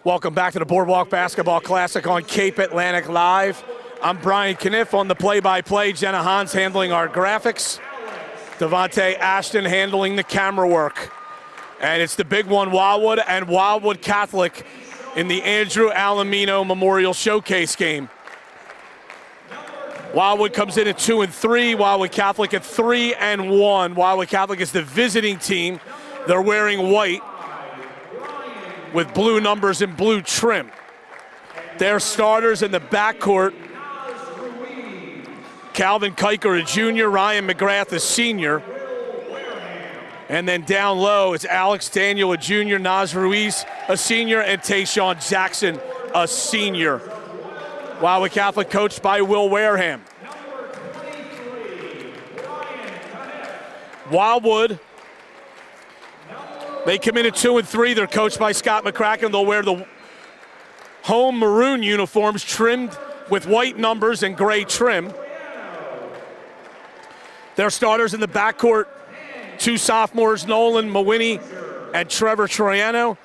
Welcome back to the Boardwalk Basketball Classic on Cape Atlantic Live. I'm Brian Kniff on the play-by-play. Jenna Hans handling our graphics. Devontae Ashton handling the camera work. And it's the big one, Wildwood and Wildwood Catholic in the Andrew Alamino Memorial Showcase game. Wildwood comes in at 2-3, Wildwood Catholic at 3-1. Wildwood Catholic is the visiting team. They're wearing white with blue numbers and blue trim. Their starters in the backcourt, Calvin Kiker, a junior, Ryan McGrath, a senior. And then down low, it's Alex Daniel, a junior, Naz Ruiz, a senior, and Tayshawn Jackson, a senior. Wildwood Catholic coached by Will Wareham. Wildwood, they come in at 2-3. They're coached by Scott McCracken. They'll wear the home maroon uniforms trimmed with white numbers and gray trim. Their starters in the backcourt, two sophomores, Nolan Mawini and Trevor Troiano.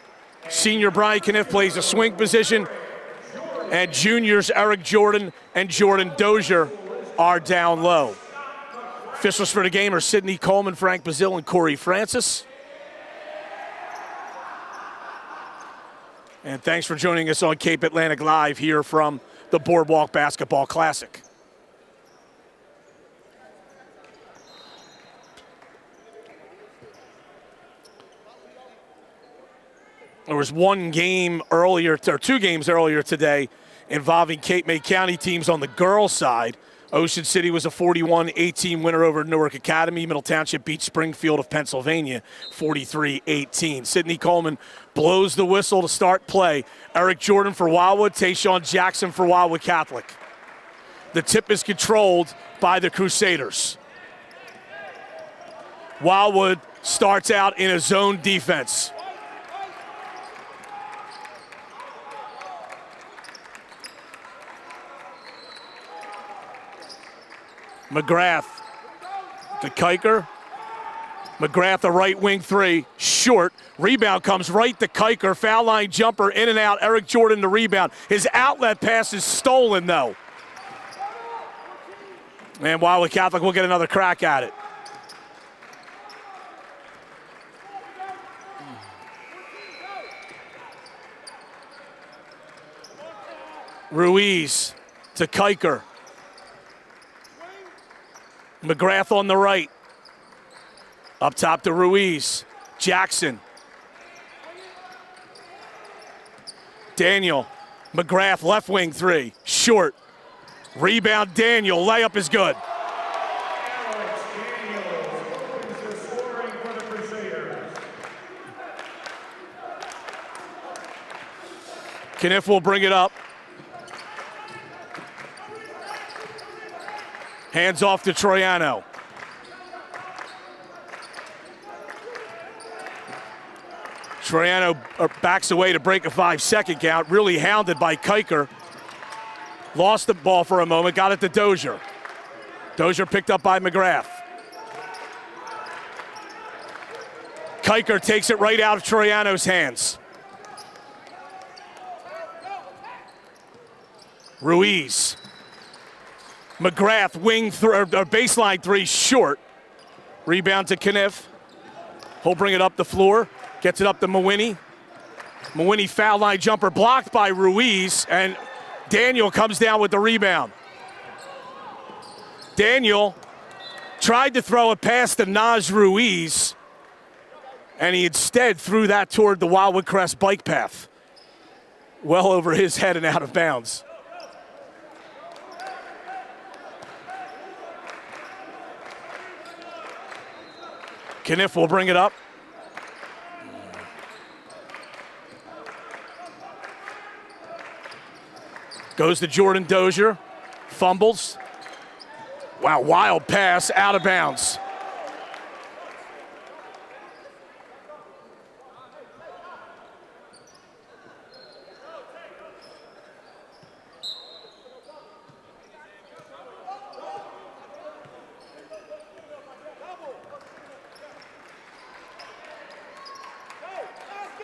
Senior Brian Kniff plays the swing position. And juniors Erik Jordan and Jordan Dozier are down low. Officials for the game are Sidney Coleman, Frank Bazil, and Corey Francis. And thanks for joining us on Cape Atlantic Live here from the Boardwalk Basketball Classic. There was one game earlier, or two games earlier today involving Cape May County teams on the girls' side. Ocean City was a 41-18 winner over Newark Academy. Middle Township beat Springfield of Pennsylvania 43-18. Sidney Coleman blows the whistle to start play. Erik Jordan for Wildwood, Tayshawn Jackson for Wildwood Catholic. The tip is controlled by the Crusaders. Wildwood starts out in a zone defense. McGrath to Kiker. McGrath, a right wing three, short. Rebound comes right to Kiker. Foul line jumper, in and out. Erik Jordan the rebound. His outlet pass is stolen, though. And Wildwood Catholic will get another crack at it. Ruiz to Kiker. McGrath on the right. Up top to Ruiz. Jackson. Daniel. McGrath left wing three. Short. Rebound Daniel. Layup is good. Kniff will bring it up. Hands off to Troiano. Troiano backs away to break a 5-second count, really hounded by Kiker. Lost the ball for a moment, got it to Dozier. Dozier picked up by McGrath. Kiker takes it right out of Troiano's hands. Ruiz. McGrath, wing or baseline three, short. Rebound to Kniff. He'll bring it up the floor. Gets it up to Mawini. Mawhinney foul line jumper blocked by Ruiz, and Daniel comes down with the rebound. Daniel tried to throw a pass to Naz Ruiz, and he instead threw that toward the Wildwood Crest bike path. Well over his head and out of bounds. Kniff will bring it up. Goes to Jordan Dozier, fumbles. Wow, wild pass, out of bounds.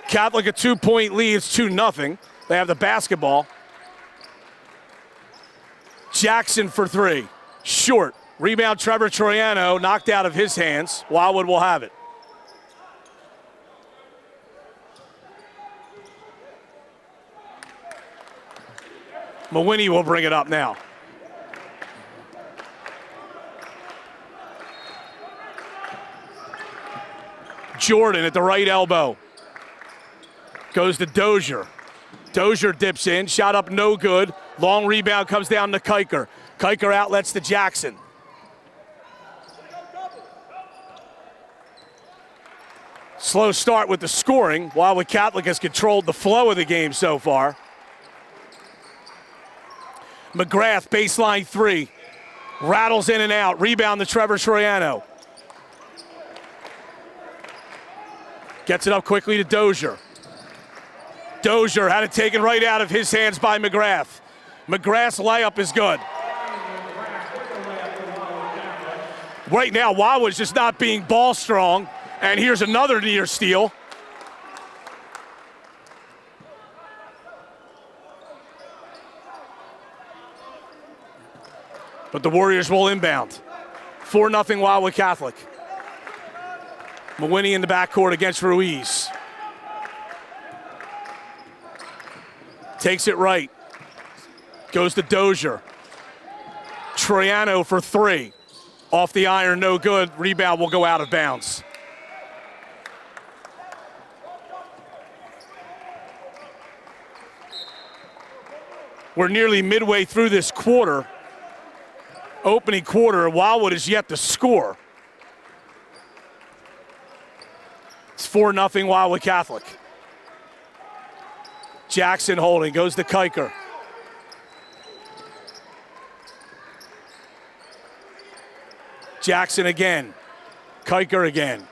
Catholic a 2-point lead, it's 2-0. They have the basketball. Jackson for three, short. Rebound Trevor Troiano, knocked out of his hands. Wildwood will have it. Mawhinney will bring it up now. Jordan at the right elbow. Goes to Dozier. Dozier dips in, shot up no good. Long rebound comes down to Kiker. Kiker outlets to Jackson. Slow start with the scoring. Wildwood Catholic has controlled the flow of the game so far. McGrath, baseline three. Rattles in and out. Rebound to Trevor Troiano. Gets it up quickly to Dozier. Dozier had it taken right out of his hands by McGrath. McGrath's layup is good. Right now, Wildwood's just not being ball strong. And here's another near steal. But the Warriors will inbound. 4-0 Wildwood Catholic. Mawhinney in the backcourt against Ruiz. Takes it right. Goes to Dozier. Troiano for three. Off the iron, no good. Rebound will go out of bounds. We're nearly midway through this quarter. Opening quarter, Wildwood is yet to score. It's 4-0 Wildwood Catholic. Jackson holding, goes to Kiker. Jackson again. Kiker again.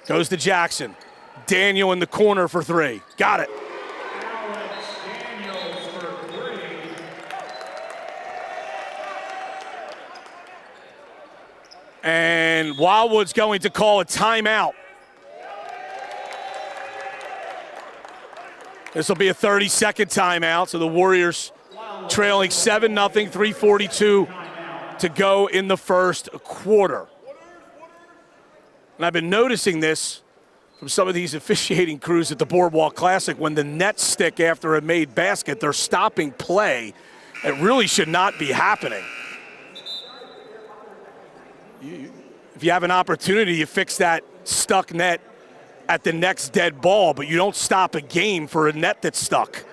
Goes to Jackson. Daniel in the corner for three. Got it. And Wildwood's going to call a timeout. This will be a 30-second timeout, so the Warriors trailing 7-0, 3:42 to go in the first quarter. And I've been noticing this from some of these officiating crews at the Boardwalk Classic. When the Nets stick after a made basket, they're stopping play. It really should not be happening. If you have an opportunity, you fix that stuck net at the next dead ball, but you don't stop a game for a net that's stuck,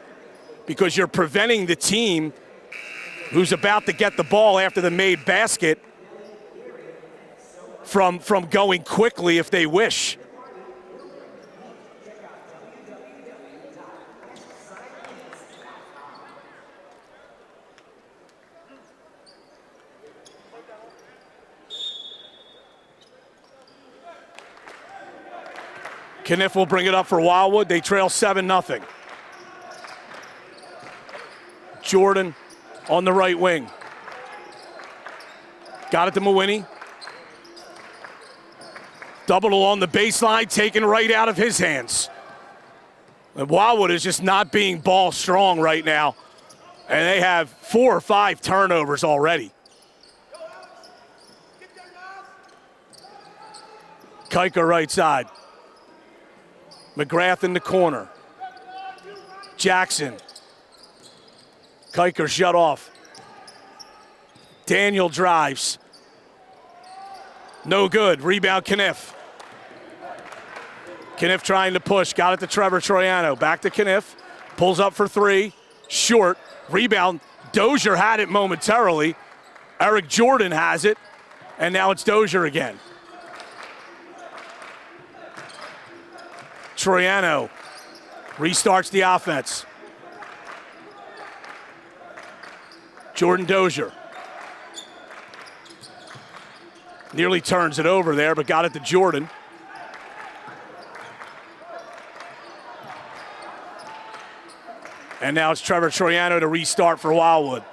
because you're preventing the team who's about to get the ball after the made basket from going quickly if they wish. Kniff will bring it up for Wildwood. They trail 7-0. Jordan on the right wing. Got it to Mawhinney. Doubled along the baseline, taken right out of his hands. And Wildwood is just not being ball strong right now. And they have 4 or 5 turnovers already. Kiker right side. McGrath in the corner. Jackson. Kiker shut off. Daniel drives. No good. Rebound, Kniff. Kniff trying to push. Got it to Trevor Troiano. Back to Kniff. Pulls up for three. Short. Rebound. Dozier had it momentarily. Erik Jordan has it. And now it's Dozier again. Troiano restarts the offense. Jordan Dozier. Nearly turns it over there, but got it to Jordan. And now it's Trevor Troiano to restart for Wildwood.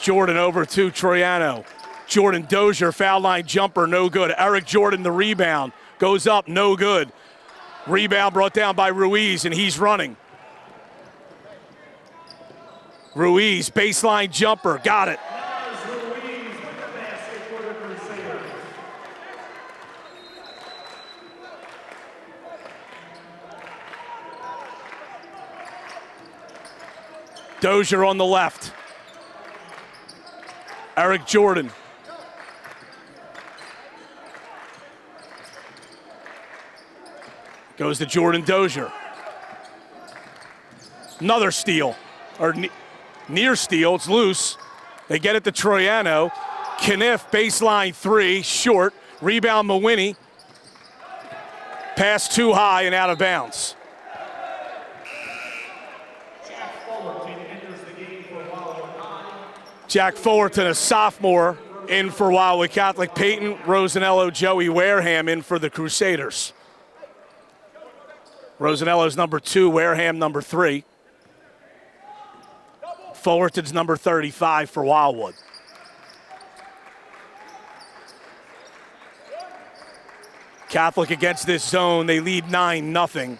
Jordan over to Troiano. Jordan Dozier, foul line jumper, no good. Erik Jordan, the rebound, goes up, no good. Rebound brought down by Ruiz, and he's running. Ruiz, baseline jumper, got it. Dozier on the left. Erik Jordan. Goes to Jordan Dozier. Another steal, or near steal, it's loose. They get it to Troiano. Kniff, baseline three, short. Rebound, Mawhinney. Pass too high and out of bounds. Jack Fullerton, a sophomore, in for Wildwood Catholic. Peyton Rosanello, Joey Wareham in for the Crusaders. Rosanello's number 2, Wareham number 3. Fullerton's number 35 for Wildwood. Catholic against this zone, they lead 9-0.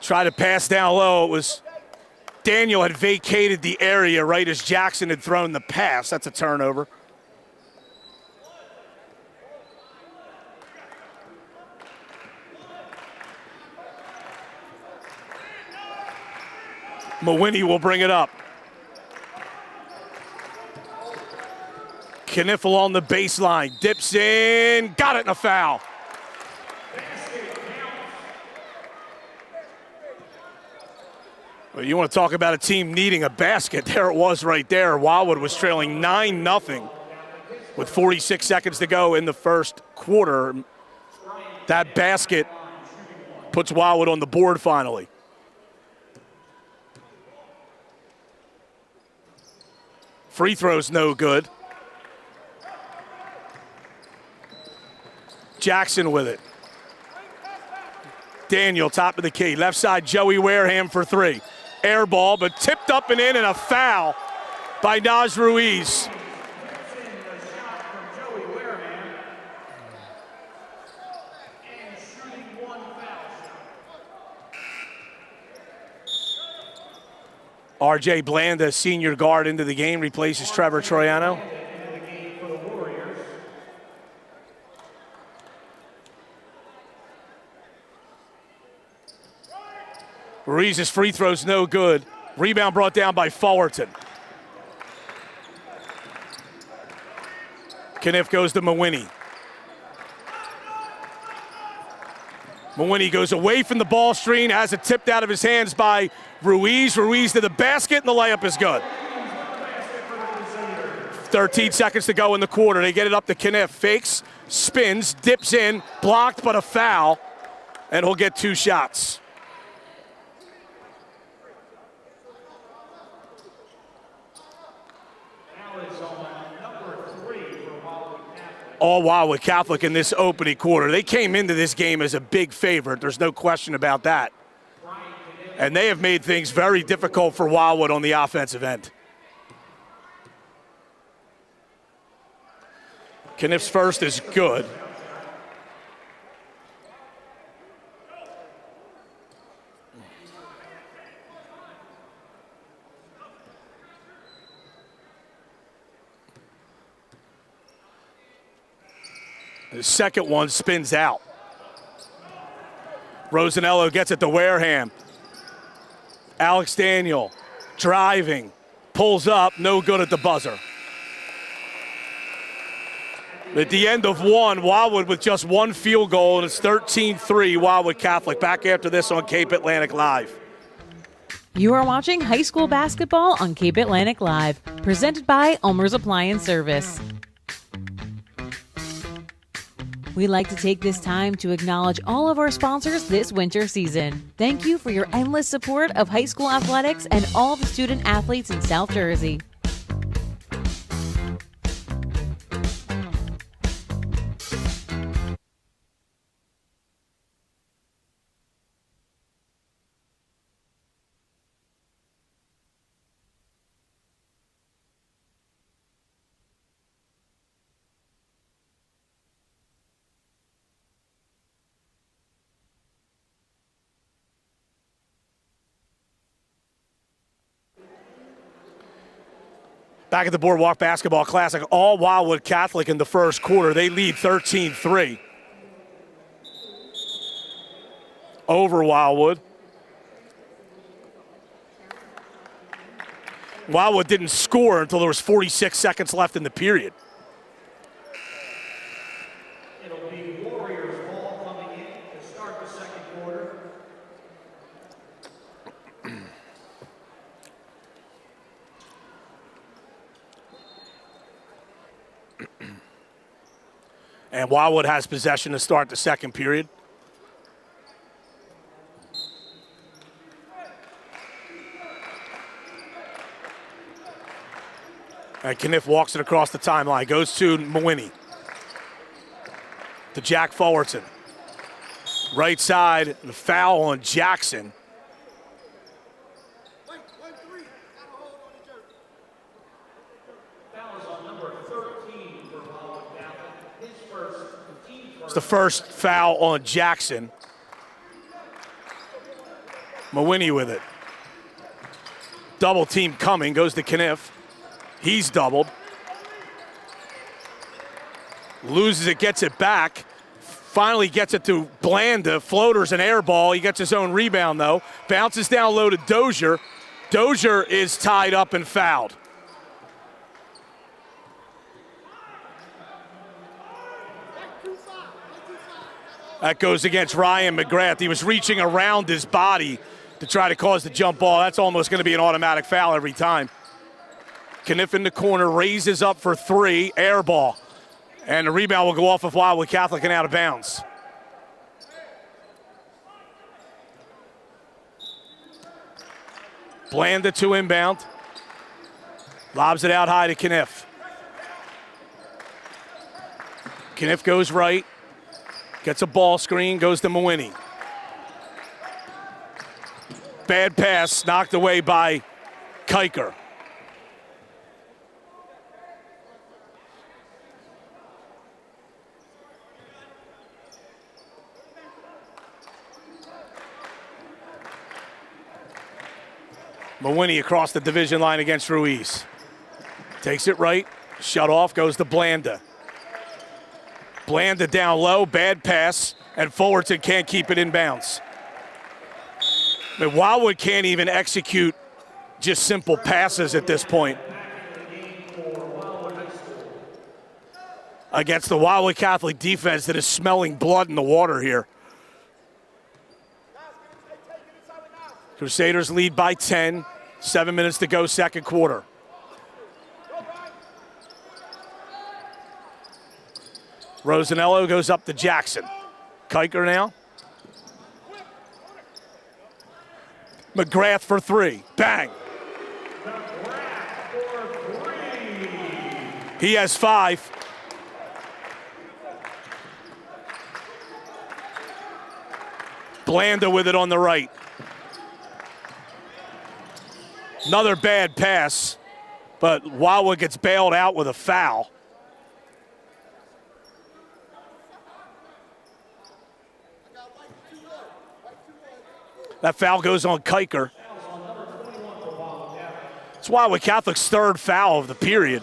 Try to pass down low, it was Daniel had vacated the area right as Jackson had thrown the pass. That's a turnover. Mawhinney will bring it up. Kniffle on the baseline, dips in, got it in a foul. Well, you want to talk about a team needing a basket. There it was right there. Wildwood was trailing 9-0 with 46 seconds to go in the first quarter. That basket puts Wildwood on the board finally. Free throw's no good. Jackson with it. Daniel, top of the key. Left side, Joey Wareham for 3. Air ball, but tipped up and in, and a foul by Naz Ruiz. RJ Blanda, senior guard, into the game, replaces Trevor Troiano. Ruiz's free throw's no good. Rebound brought down by Fullerton. Kniff goes to Mawhinney. Mawhinney goes away from the ball screen, has it tipped out of his hands by Ruiz. Ruiz to the basket, and the layup is good. 13 seconds to go in the quarter. They get it up to Kniff. Fakes, spins, dips in, blocked, but a foul, and he'll get 2 shots. All Wildwood Catholic in this opening quarter. They came into this game as a big favorite. There's no question about that. And they have made things very difficult for Wildwood on the offensive end. Kniff's first is good. The second one spins out. Rosanello gets it to Wareham. Alex Daniel driving, pulls up, no good at the buzzer. At the end of one, Wildwood with just one field goal, and it's 13-3 Wildwood Catholic. Back after this on Cape Atlantic Live. You are watching high school basketball on Cape Atlantic Live, presented by Ulmer's Appliance Service. We'd like to take this time to acknowledge all of our sponsors this winter season. Thank you for your endless support of high school athletics and all the student athletes in South Jersey. Back at the Boardwalk Basketball Classic, all Wildwood Catholic in the first quarter. They lead 13-3 over Wildwood. Wildwood didn't score until there was 46 seconds left in the period. It'll be Warriors ball coming in to start the second quarter. And Wildwood has possession to start the second period. And Kniff walks it across the timeline, goes to Mawhinney. To Jack Fullerton. Right side, the foul on Jackson. It's the first foul on Jackson. Mawhinney with it. Double team coming, goes to Kniff. He's doubled. Loses it, gets it back. Finally gets it to Blanda. Floaters an air ball. He gets his own rebound though. Bounces down low to Dozier. Dozier is tied up and fouled. That goes against Ryan McGrath. He was reaching around his body to try to cause the jump ball. That's almost going to be an automatic foul every time. Kniff in the corner, raises up for three, air ball. And the rebound will go off of Wildwood Catholic and out of bounds. Blanda to inbound. Lobs it out high to Kniff. Kniff goes right. Gets a ball screen, goes to Mawhinney. Bad pass, knocked away by Kiker. Mawhinney across the division line against Ruiz. Takes it right, shut off, goes to Blanda. Blanda down low, bad pass, and Fullerton can't keep it in bounds. But Wildwood can't even execute just simple passes at this point. Against the Wildwood Catholic defense that is smelling blood in the water here. Crusaders lead by 10, 7 minutes to go, second quarter. Rosanello goes up to Jackson. Kiker now. McGrath for three. Bang. He has five. Blanda with it on the right. Another bad pass, but Wildwood gets bailed out with a foul. That foul goes on Kiker. It's Wildwood Catholic's third foul of the period.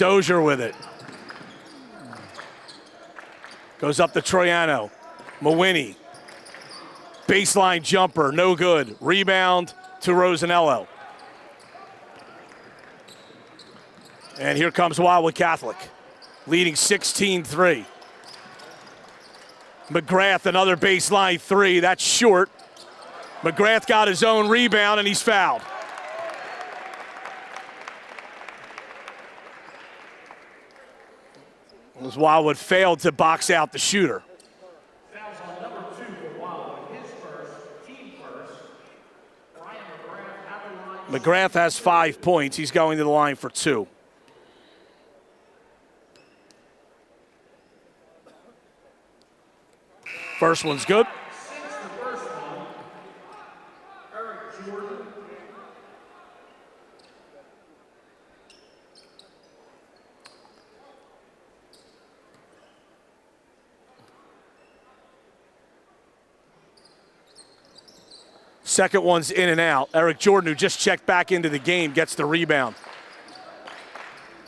Dozier with it. Goes up to Troiano. Mawhinney. Baseline jumper, no good. Rebound to Rosanello. And here comes Wildwood Catholic, leading 16-3. McGrath, another baseline three. That's short. McGrath got his own rebound, and he's fouled. As Wildwood failed to box out the shooter. Fouls on number 2 for Wildwood. His first, team first. Brian McGrath at the line. McGrath has 5 points. He's going to the line for 2. First one's good. Since the first one, Erik Jordan. Second one's in and out. Erik Jordan, who just checked back into the game, gets the rebound.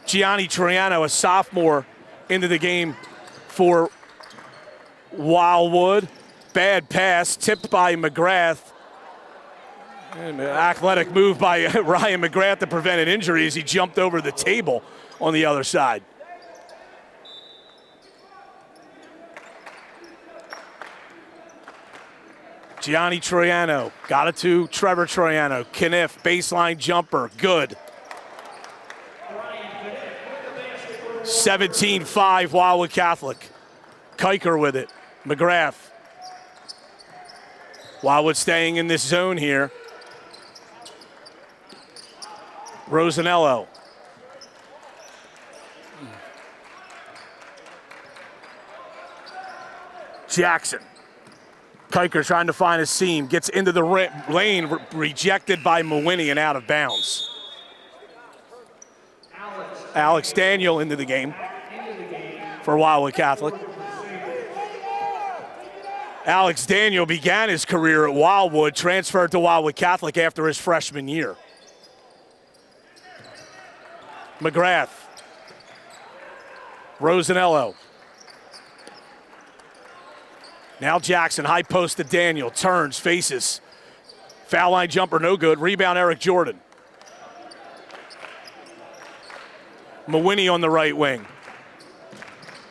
Gianni Troiano, a sophomore, into the game for Wildwood. Bad pass, tipped by McGrath. And an athletic move by Ryan McGrath to prevent an injury as he jumped over the table on the other side. Gianni Troiano got it to Trevor Troiano. Kniff, baseline jumper, good. 17-5 Wildwood Catholic. Kiker with it. McGrath. Wildwood staying in this zone here. Rosanello. Jackson. Kiker trying to find a seam. Gets into the lane, rejected by Mawhinney and out of bounds. Alex Daniel into the game for Wildwood Catholic. Alex Daniel began his career at Wildwood, transferred to Wildwood Catholic after his freshman year. McGrath. Rosanello. Now Jackson, high post to Daniel, turns, faces. Foul line jumper, no good. Rebound, Erik Jordan. Mawhinney on the right wing.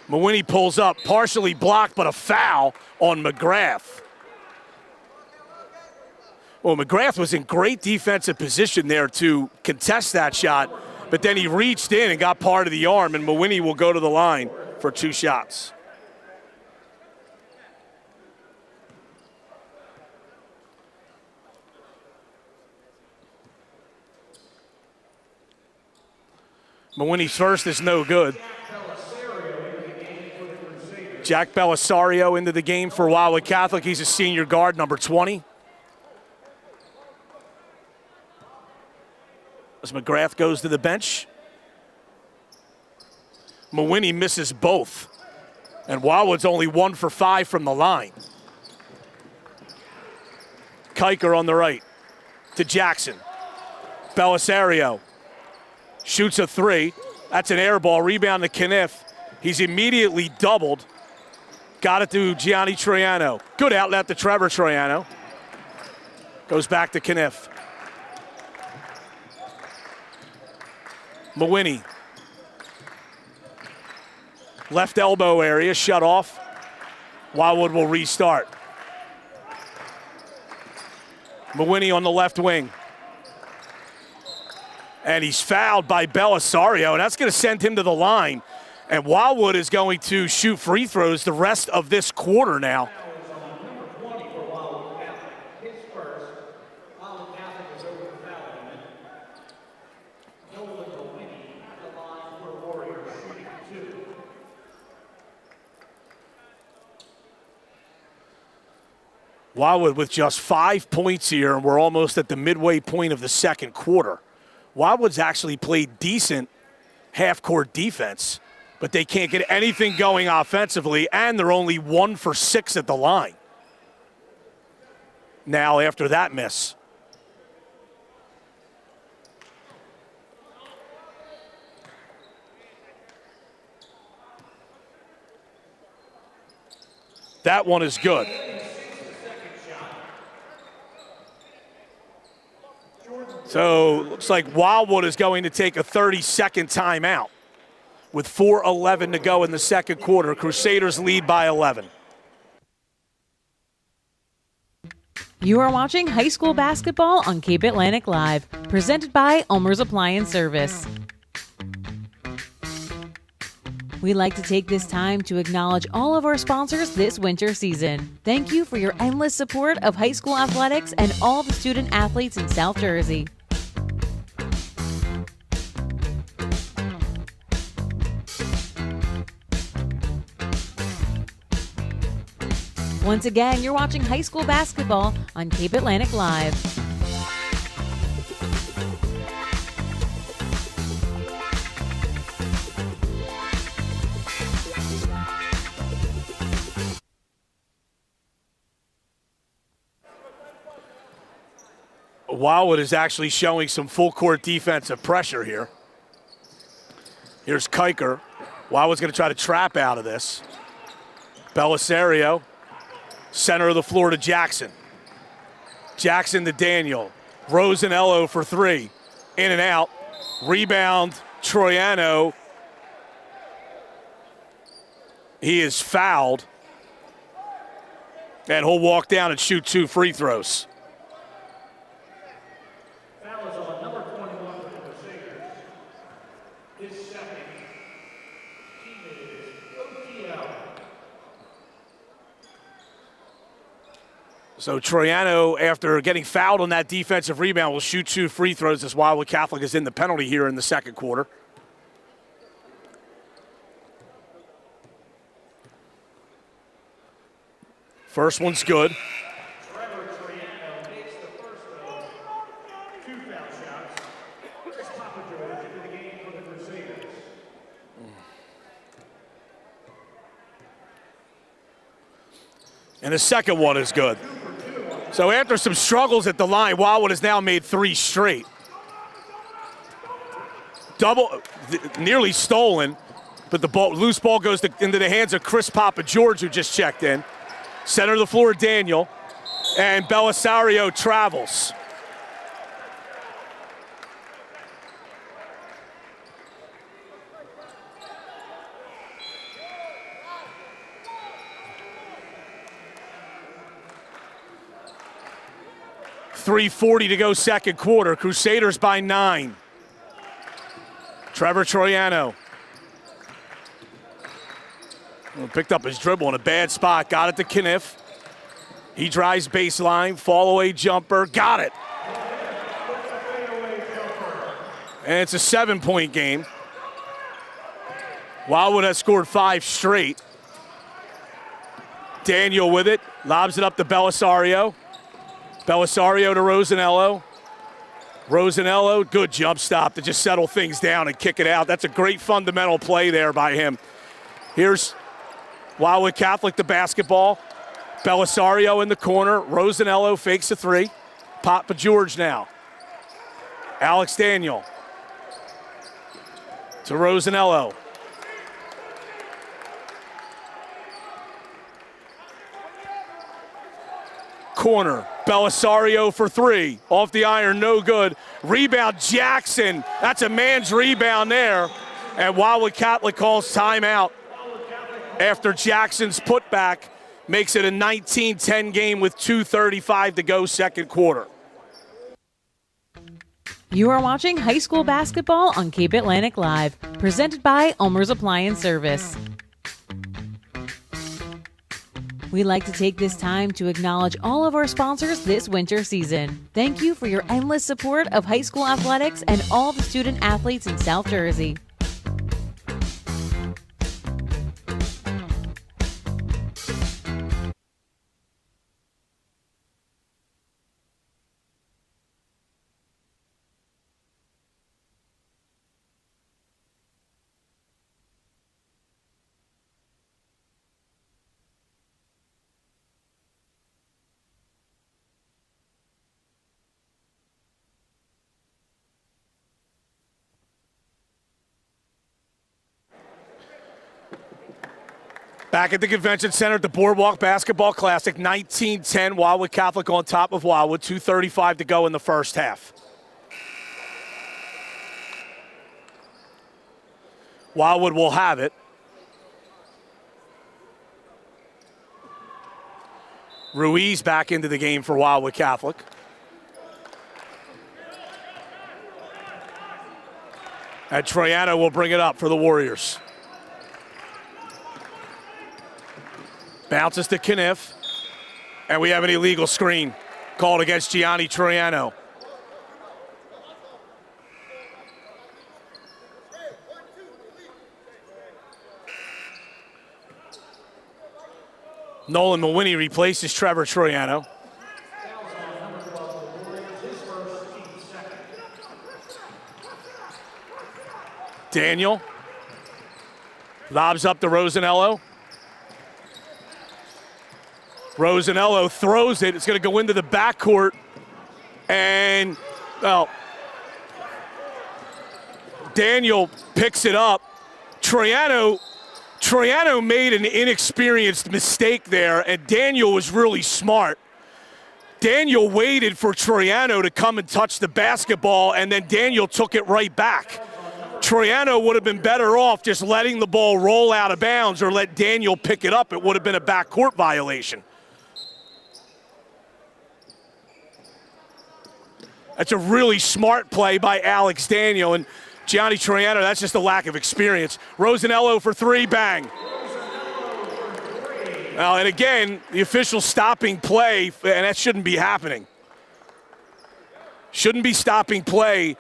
Mawhinney pulls up, partially blocked, but a foul on McGrath. Well, McGrath was in great defensive position there to contest that shot, but then he reached in and got part of the arm, and Mawhinney will go to the line for 2 shots. Mawhinney's first is no good. Jack Belisario into the game for Wildwood Catholic. He's a senior guard, number 20. As McGrath goes to the bench. Mawhinney misses both. And Wildwood's only 1 for 5 from the line. Kiker on the right to Jackson. Belisario shoots a 3. That's an air ball. Rebound to Kniff. He's immediately doubled. Got it to Gianni Troiano. Good outlet to Trevor Troiano. Goes back to Kniff. Mawhinney. Left elbow area, shut off. Wildwood will restart. Mawhinney on the left wing. And he's fouled by Belisario, and that's going to send him to the line. And Wildwood is going to shoot free throws the rest of this quarter now. Wildwood with just 5 points here, and we're almost at the midway point of the second quarter. Wildwood's actually played decent half-court defense, but they can't get anything going offensively, and they're only 1 for 6 at the line. Now after that miss. That one is good. So looks like Wildwood is going to take a 30-second timeout with 4:11 to go in the second quarter. Crusaders lead by 11. You are watching high school basketball on Cape Atlantic Live, presented by Ulmer's Appliance Service. We'd like to take this time to acknowledge all of our sponsors this winter season. Thank you for your endless support of high school athletics and all the student athletes in South Jersey. Once again, you're watching high school basketball on Cape Atlantic Live. Wildwood is actually showing some full court defensive pressure here. Here's Kiker. Wildwood's going to try to trap out of this. Belisario, center of the floor to Jackson. Jackson to Daniel. Rosanello for three. In and out. Rebound, Troiano. He is fouled. And he'll walk down and shoot 2 free throws. Foul is on number 21 for the Crusaders. His second. Teammate is OTL. So Troiano, after getting fouled on that defensive rebound, will shoot 2 free throws as Wildwood Catholic is in the penalty here in the second quarter. First one's good. Troiano makes the first of 2 foul shots. Chris Poppi into the game for the Crusaders. And the second one is good. So after some struggles at the line, Wildwood has now made 3 straight. Nearly stolen, but the loose ball goes into the hands of Chris Papa-George, who just checked in. Center of the floor, Daniel, and Belisario travels. .340 to go second quarter. Crusaders by 9. Trevor Troiano. Picked up his dribble in a bad spot. Got it to Kniff. He drives baseline. Fall away jumper. Got it. And it's a 7-point game. Wildwood has scored 5 straight. Daniel with it. Lobs it up to Belisario. Belisario to Rosanello. Rosanello, good jump stop to just settle things down and kick it out. That's a great fundamental play there by him. Here's Wildwood Catholic, the basketball. Belisario in the corner. Rosanello fakes a 3. Papa-George now. Alex Daniel to Rosanello. Corner. Belisario for 3. Off the iron, no good. Rebound, Jackson. That's a man's rebound there. And Wildwood Catholic calls timeout after Jackson's putback makes it a 19-10 game with 2:35 to go second quarter. You are watching high school basketball on Cape Atlantic Live, presented by Ulmer's Appliance Service. We'd like to take this time to acknowledge all of our sponsors this winter season. Thank you for your endless support of high school athletics and all the student athletes in South Jersey. Back at the Convention Center at the Boardwalk Basketball Classic, 19-10, Wildwood Catholic on top of Wildwood, 2:35 to go in the first half. Wildwood will have it. Ruiz back into the game for Wildwood Catholic. And Troiano will bring it up for the Warriors. Bounces to Kniff. And we have an illegal screen called against Gianni Troiano. Nolan Mawhinney replaces Trevor Troiano. Daniel lobs up to Rosanello. Rosanello throws it. It's going to go into the backcourt. And, well, Daniel picks it up. Troiano made an inexperienced mistake there, and Daniel was really smart. Daniel waited for Troiano to come and touch the basketball, and then Daniel took it right back. Troiano would have been better off just letting the ball roll out of bounds or let Daniel pick it up. It would have been a backcourt violation. That's a really smart play by Alex Daniel, and Gianni Troiano, that's just a lack of experience. Rosanello for three, bang. Now, and again, the official stopping play, and that shouldn't be happening. Shouldn't be stopping play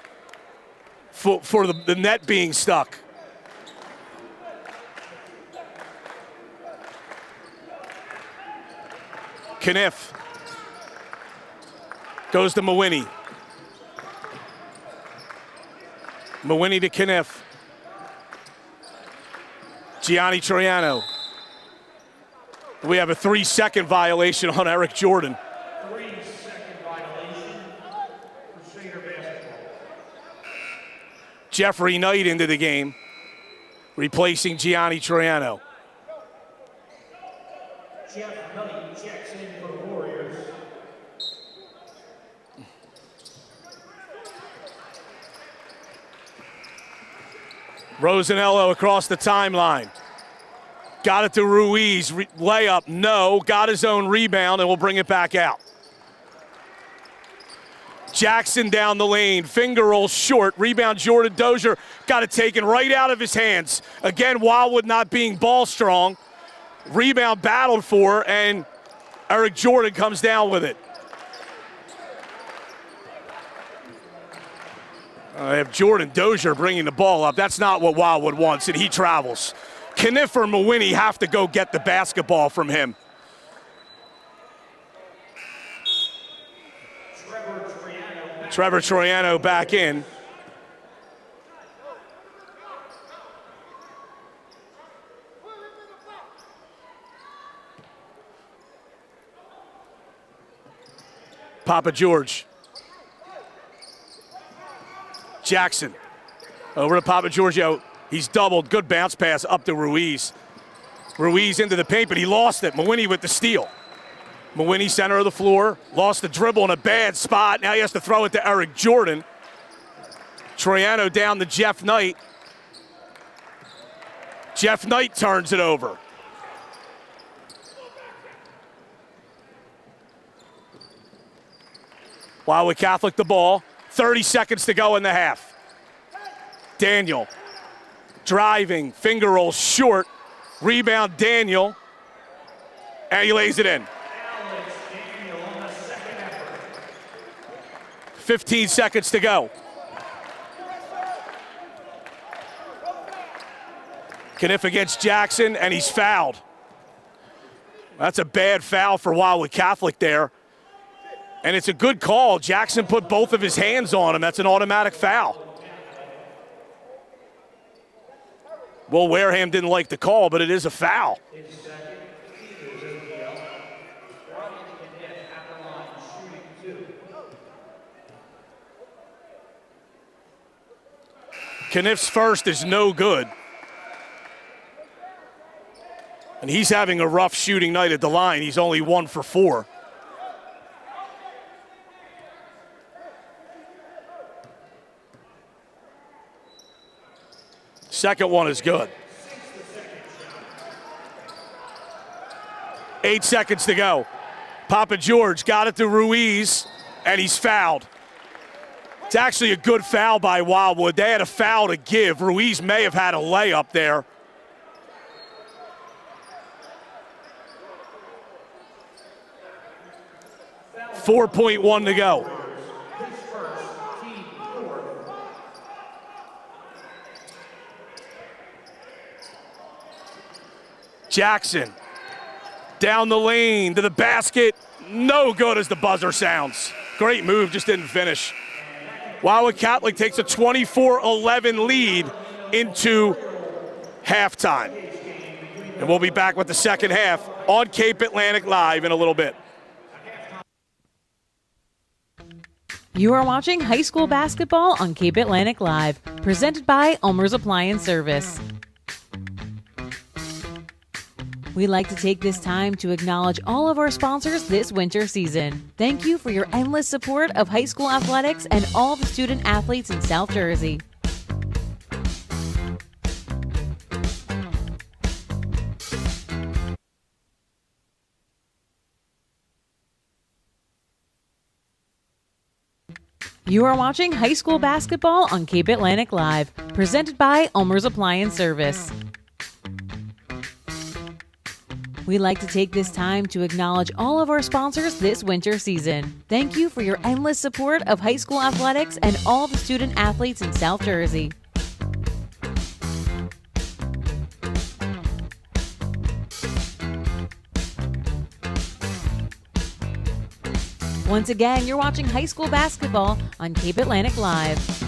for the net being stuck. Kniff goes to Mawhinney. Mawhinney to Kniff. Gianni Troiano. We have a 3-second violation on Erik Jordan. 3-second violation for senior basketball. Jeffrey Knight into the game, replacing Gianni Troiano. Jeff Knight checks in for the Warriors. Rosanello across the timeline. Got it to Ruiz, layup, no. Got his own rebound, and we'll bring it back out. Jackson down the lane, finger roll short. Rebound, Jordan Dozier got it taken right out of his hands. Again, Wildwood not being ball strong. Rebound battled for, and Erik Jordan comes down with it. I have Jordan Dozier bringing the ball up. That's not what Wildwood wants, and he travels. Kniff or Mawhinney have to go get the basketball from him. Trevor Troiano back in. Papa George. Jackson over to Papa Giorgio. He's doubled. Good bounce pass up to Ruiz. Ruiz into the paint, but he lost it. Mawhinney with the steal. Mawhinney center of the floor. Lost the dribble in a bad spot. Now he has to throw it to Erik Jordan. Troiano down to Jeff Knight. Jeff Knight turns it over. Wildwood Catholic the ball. 30 seconds to go in the half. Daniel driving, finger roll short. Rebound Daniel. And he lays it in. 15 seconds to go. Kniff against Jackson, and he's fouled. That's a bad foul for Wildwood Catholic there. And it's a good call. Jackson put both of his hands on him. That's an automatic foul. Will Wareham didn't like the call, but it is a foul. Kniff's first is no good. And he's having a rough shooting night at the line. He's only 1 for 4. Second one is good. 8 seconds to go. Papa George got it to Ruiz, and he's fouled. It's actually a good foul by Wildwood. They had a foul to give. Ruiz may have had a layup there. .4 to go. Jackson down the lane to the basket. No good as the buzzer sounds. Great move, just didn't finish. Wildwood Catholic takes a 24-11 lead into halftime. And we'll be back with the second half on Cape Atlantic Live in a little bit. You are watching high school basketball on Cape Atlantic Live, presented by Ulmer's Appliance Service. We'd like to take this time to acknowledge all of our sponsors this winter season. Thank you for your endless support of high school athletics and all the student athletes in South Jersey. You are watching high school basketball on Cape Atlantic Live, presented by Ulmer's Appliance Service. We'd like to take this time to acknowledge all of our sponsors this winter season. Thank you for your endless support of high school athletics and all the student athletes in South Jersey. Once again, you're watching high school basketball on Cape Atlantic Live.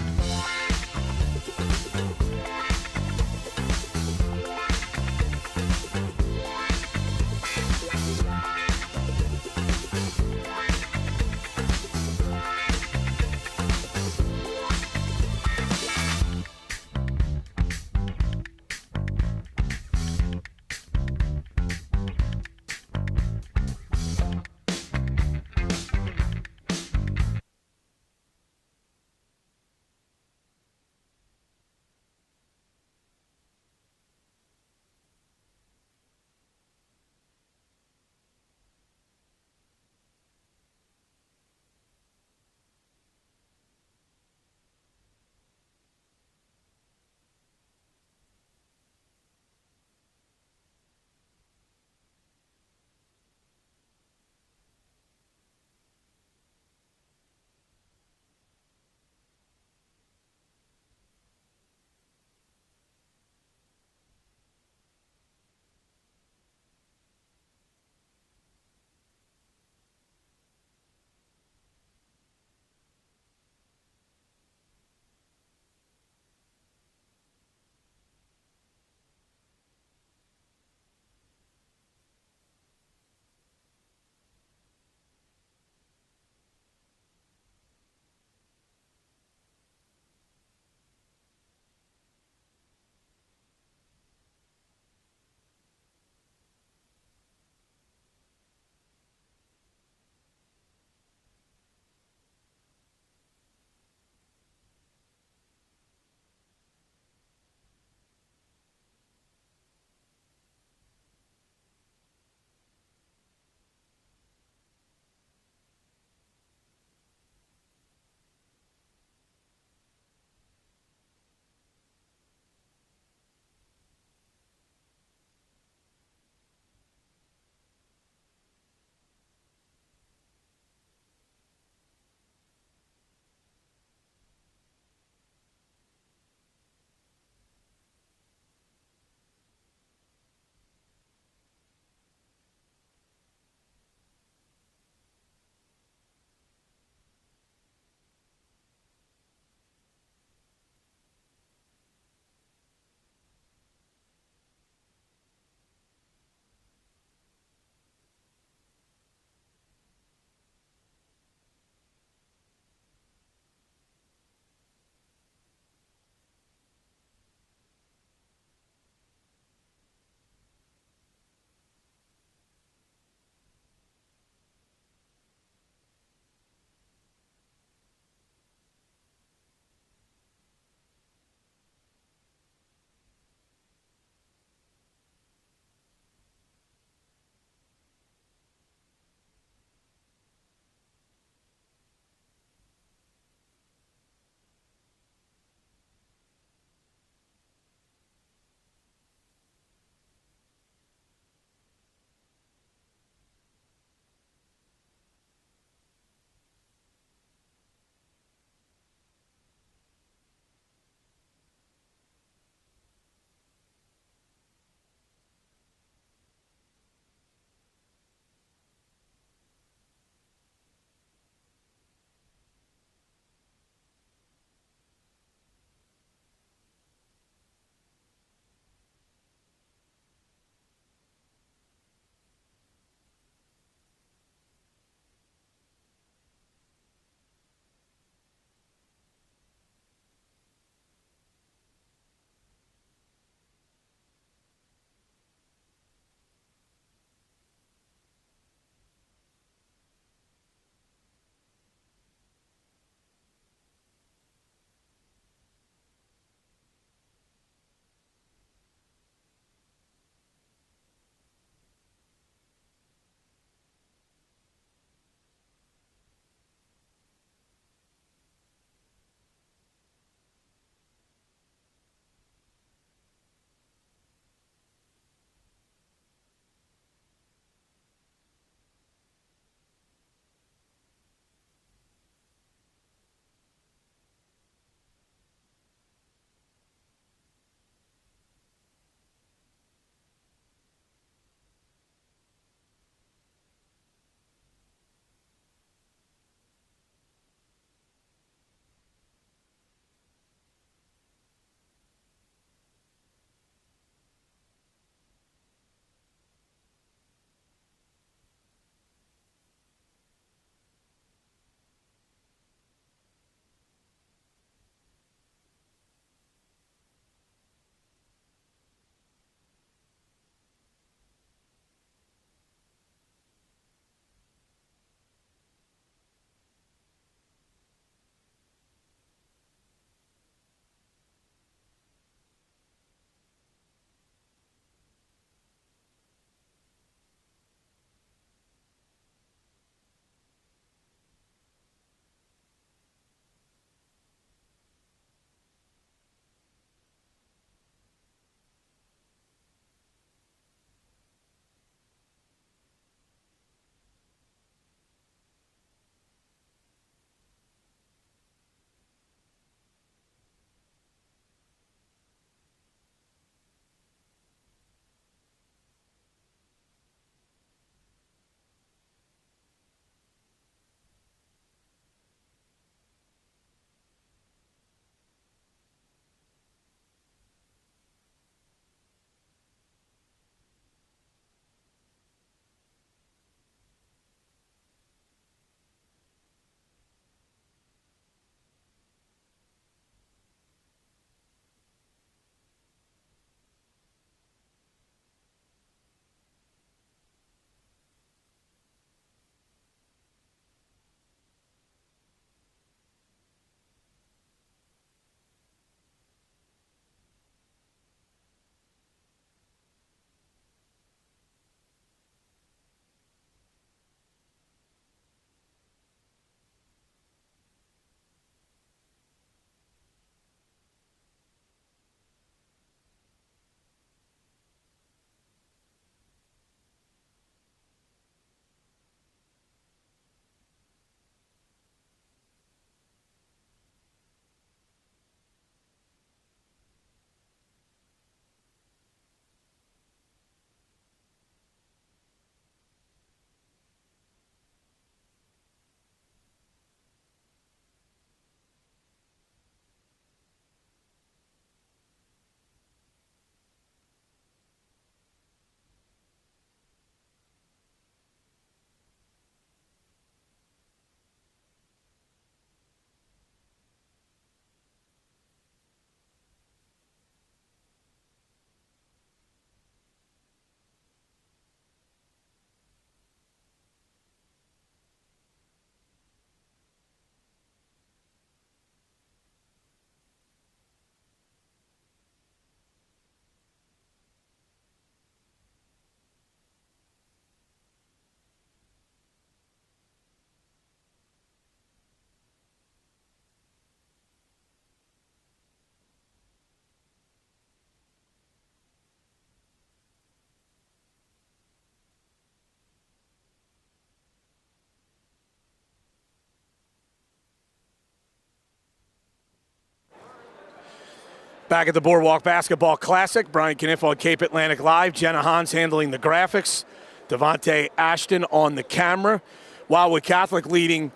Back at the Boardwalk Basketball Classic, Brian Kniff on Cape Atlantic Live. Jenna Hans handling the graphics. Devontae Ashton on the camera. Wildwood Catholic leading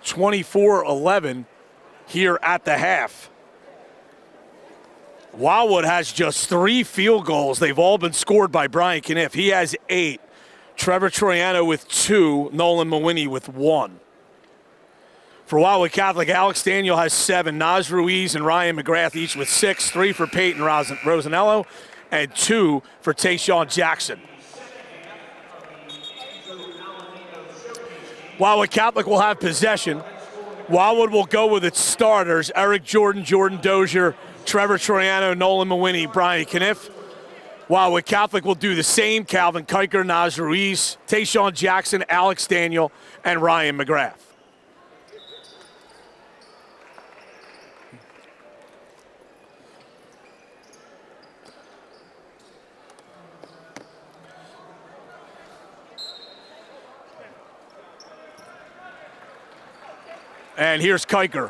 24-11 here at the half. Wildwood has just 3 field goals. They've all been scored by Brian Kniff. He has 8. Trevor Troiano with 2. Nolan Mawini with 1. For Wildwood Catholic, Alex Daniel has 7. Naz Ruiz and Ryan McGrath each with 6. 3 for Peyton Rosanello and 2 for Tayshawn Jackson. Wildwood Catholic will have possession. Wildwood will go with its starters: Erik Jordan, Jordan Dozier, Trevor Troiano, Nolan Mawini, Brian Kniff. Wildwood Catholic will do the same: Calvin Kiker, Naz Ruiz, Tayshawn Jackson, Alex Daniel, and Ryan McGrath. And here's Kiker.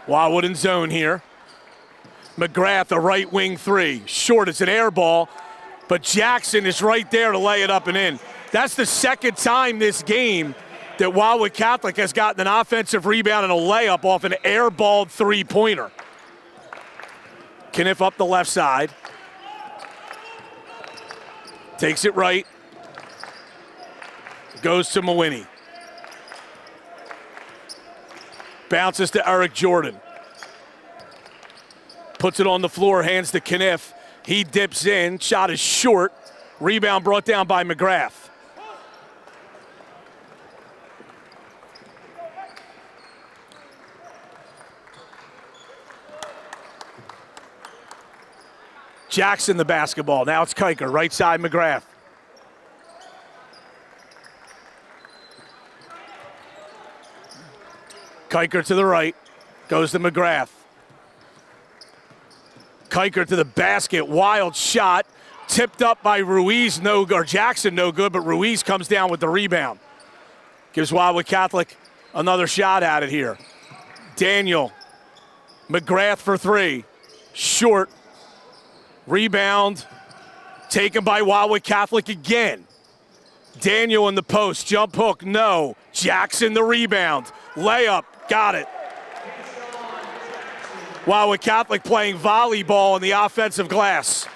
Wildwood in zone here. McGrath, a right wing 3. Short, it's an air ball, but Jackson is right there to lay it up and in. That's the second time this game that Wildwood Catholic has gotten an offensive rebound and a layup off an airballed 3-pointer. Kniff up the left side. Takes it right. Goes to Mawini. Bounces to Erik Jordan. Puts it on the floor, hands to Kniff. He dips in, shot is short. Rebound brought down by McGrath. Jackson the basketball. Now it's Kiker, right side McGrath. Kiker to the right, goes to McGrath. Kiker to the basket, wild shot, tipped up by Ruiz, or Jackson, no good, but Ruiz comes down with the rebound. Gives Wildwood Catholic another shot at it here. Daniel, McGrath for 3, short, rebound, taken by Wildwood Catholic again. Daniel in the post, jump hook, no. Jackson the rebound, layup, got it. Wildwood Catholic playing volleyball in the offensive glass.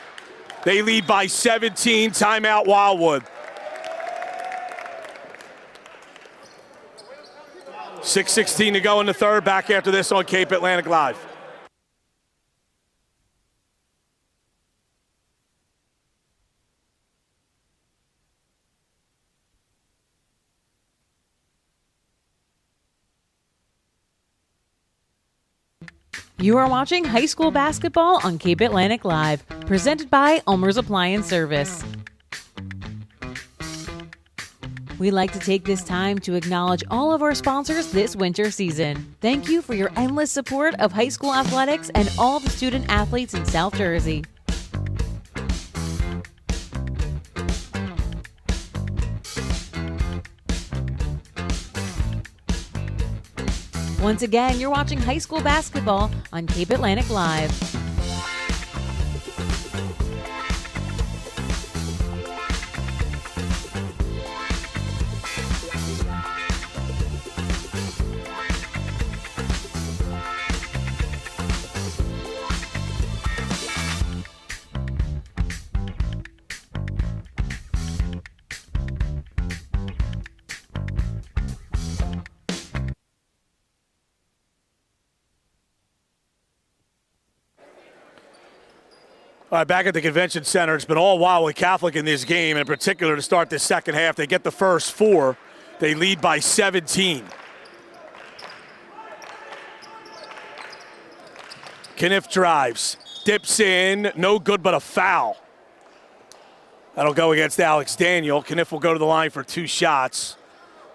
They lead by 17, timeout Wildwood. 6:16 to go in the third, back after this on Cape Atlantic Live. You are watching high school basketball on Cape Atlantic Live, presented by Ulmer's Appliance Service. We'd like to take this time to acknowledge all of our sponsors this winter season. Thank you for your endless support of high school athletics and all the student athletes in South Jersey. Once again, you're watching high school basketball on Cape Atlantic Live. All right, back at the Convention Center, it's been all Wildwood Catholic in this game, in particular to start this second half. They get the first 4. They lead by 17. Kniff drives, dips in, no good but a foul. That'll go against Alex Daniel. Kniff will go to the line for 2 shots.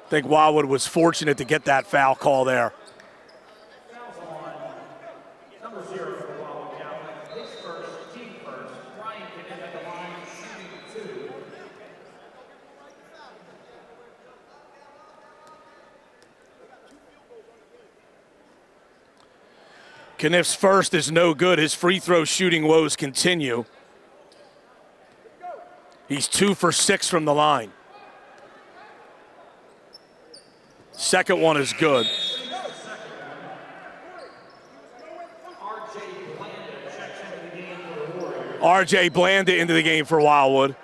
I think Wildwood was fortunate to get that foul call there. Number 0 for Wildwood Catholic. His first, team first. Brian Kniff at the line, shooting 2. Kniff's first is no good. His free throw shooting woes continue. He's 2 for 6 from the line. Second one is good. R.J. Blanda into the game for Wildwood.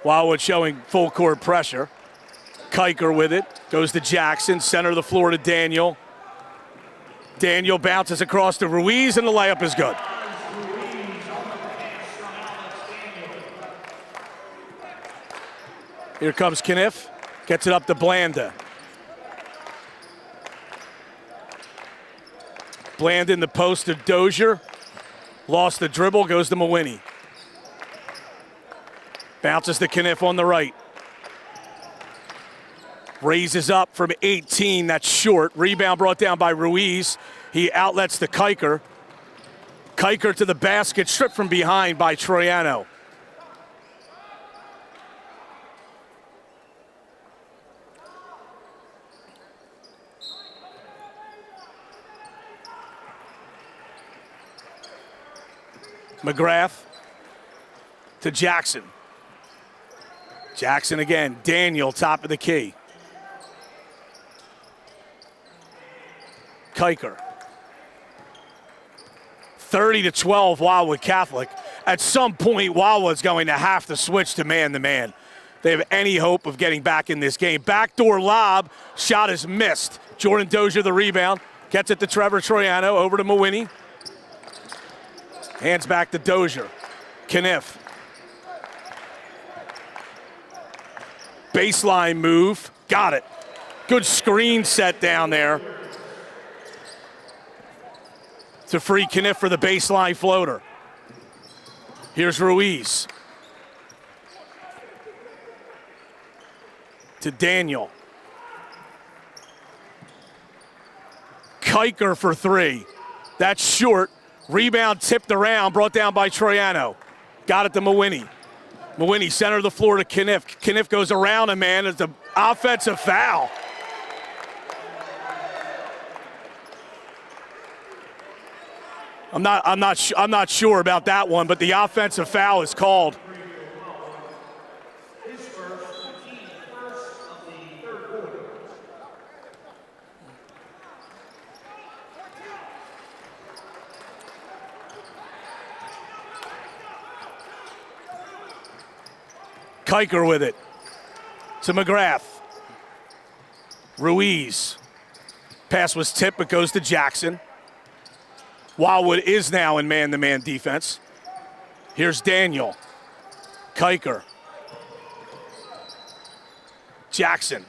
Wildwood showing full court pressure. Kiker with it. Goes to Jackson. Center of the floor to Daniel. Daniel bounces across to Ruiz, and the layup is good. Here comes Kniff. Gets it up to Blanda. Blanda in the post to Dozier. Lost the dribble, goes to Mawhinney. Bounces to Kniff on the right. Raises up from 18, that's short. Rebound brought down by Ruiz. He outlets to Kiker. Kiker to the basket, stripped from behind by Troiano. McGrath to Jackson. Jackson again. Daniel, top of the key. Kiker. 30-12 Wildwood Catholic. At some point, Wildwood's going to have to switch to man-to-man. They have any hope of getting back in this game. Backdoor lob, shot is missed. Jordan Dozier the rebound. Gets it to Trevor Troiano, over to Mawhinney. Hands back to Dozier. Kniff. Baseline move. Got it. Good screen set down there to free Kniff for the baseline floater. Here's Ruiz. To Daniel. Kiker for 3. That's short. Rebound tipped around, brought down by Troiano. Got it to Mawhinney. Mawhinney, center of the floor to Kniff. Kniff goes around a man. It's an offensive foul. I'm not sure about that one, but the offensive foul is called. Kiker with it to McGrath. Ruiz. Pass was tipped, but goes to Jackson. Wildwood is now in man-to-man defense. Here's Daniel. Kiker. Jackson.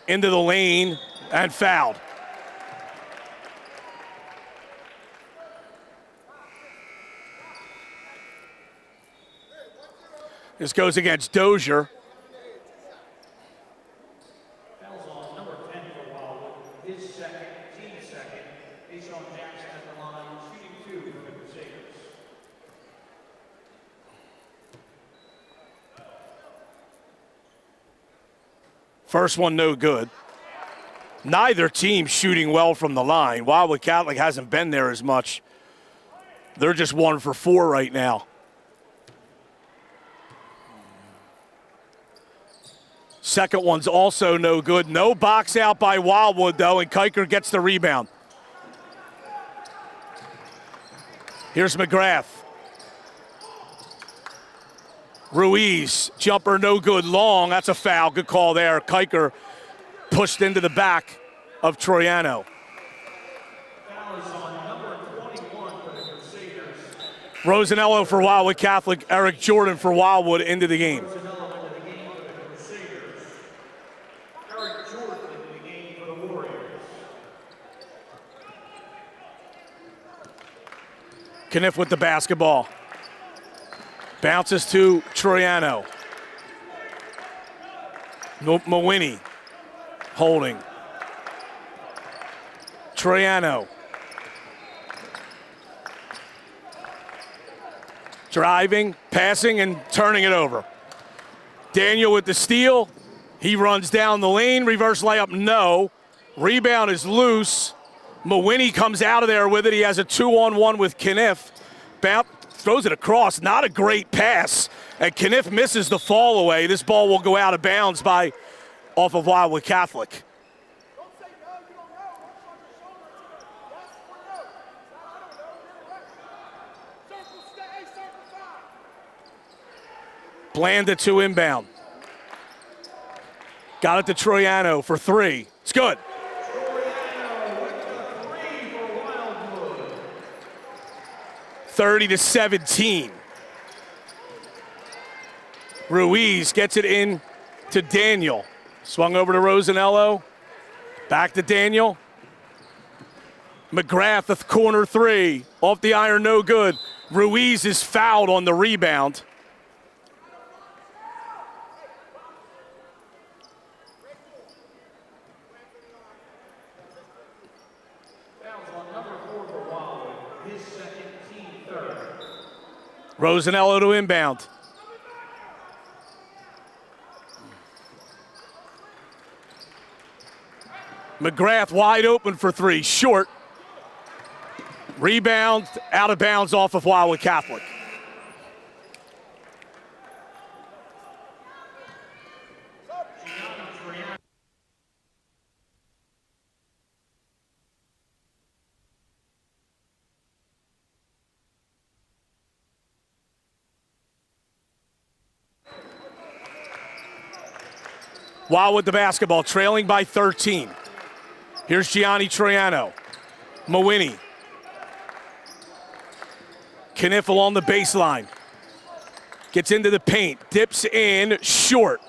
Into the lane and fouled. This goes against Dozier. Fouls on number 10 for Wildwood. His second, team second. Based on Jackson at the line, shooting 2 for the Crusaders. First one no good. Neither team shooting well from the line. Wildwood Catholic hasn't been there as much. They're just 1 for 4 right now. Second one's also no good. No box out by Wildwood, though, and Kiker gets the rebound. Here's McGrath. Ruiz, jumper no good, long. That's a foul. Good call there. Kiker pushed into the back of Troiano. Foul is on number 21 for the Crusaders. Rosanello for Wildwood Catholic. Erik Jordan for Wildwood into the game. Kniff with the basketball. Bounces to Troiano. Mawhinney holding. Troiano. Driving, passing, and turning it over. Daniel with the steal. He runs down the lane. Reverse layup, no. Rebound is loose. Mawhinney comes out of there with it. He has a 2-on-1 with Kniff. Throws it across. Not a great pass. And Kniff misses the fall away. This ball will go out of bounds off of Wildwood Catholic. Blanda to inbound. Got it to Troiano for three. It's good. 30-17. Ruiz gets it in to Daniel. Swung over to Rosanello. Back to Daniel. McGrath, the corner three. Off the iron, no good. Ruiz is fouled on the rebound. Rosanello to inbound. McGrath wide open for three, short. Rebound, out of bounds off of Wildwood Catholic. Wildwood the basketball, trailing by 13. Here's Gianni Troiano. Mawhinney. Kniff along the baseline. Gets into the paint, dips in, short.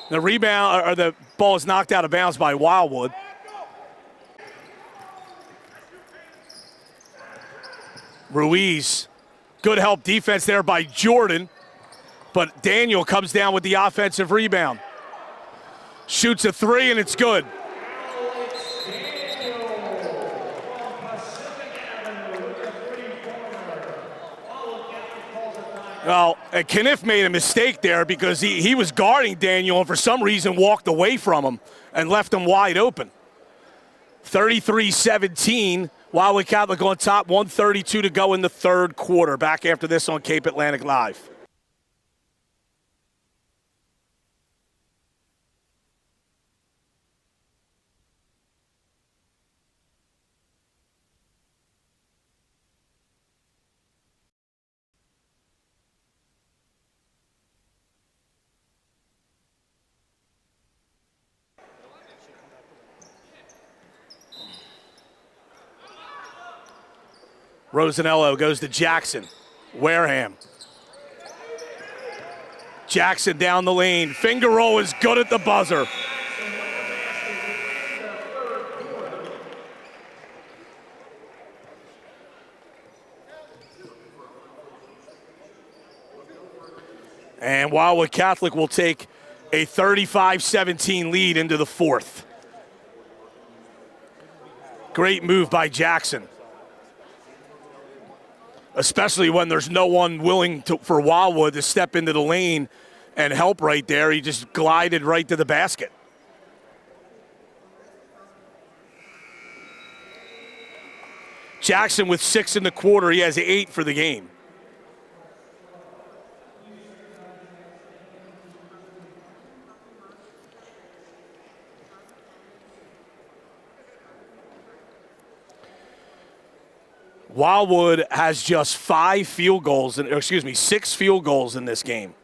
The rebound, or the ball is knocked out of bounds by Wildwood. Ruiz, good help defense there by Jordan, but Daniel comes down with the offensive rebound. Shoots a three, and it's good. Well, Kniff made a mistake there because he was guarding Daniel and for some reason walked away from him and left him wide open. 33-17, Wildwood Catholic on top, 1:32 to go in the third quarter. Back after this on Cape Atlantic Live. Rosanello goes to Jackson. Wareham. Jackson down the lane. Finger roll is good at the buzzer. And Wildwood Catholic will take a 35-17 lead into the fourth. Great move by Jackson. Especially when there's no one willing for Wildwood to step into the lane and help right there. He just glided right to the basket. Jackson with 6 in the quarter. He has 8 for the game. Wildwood has just 6 field goals in this game.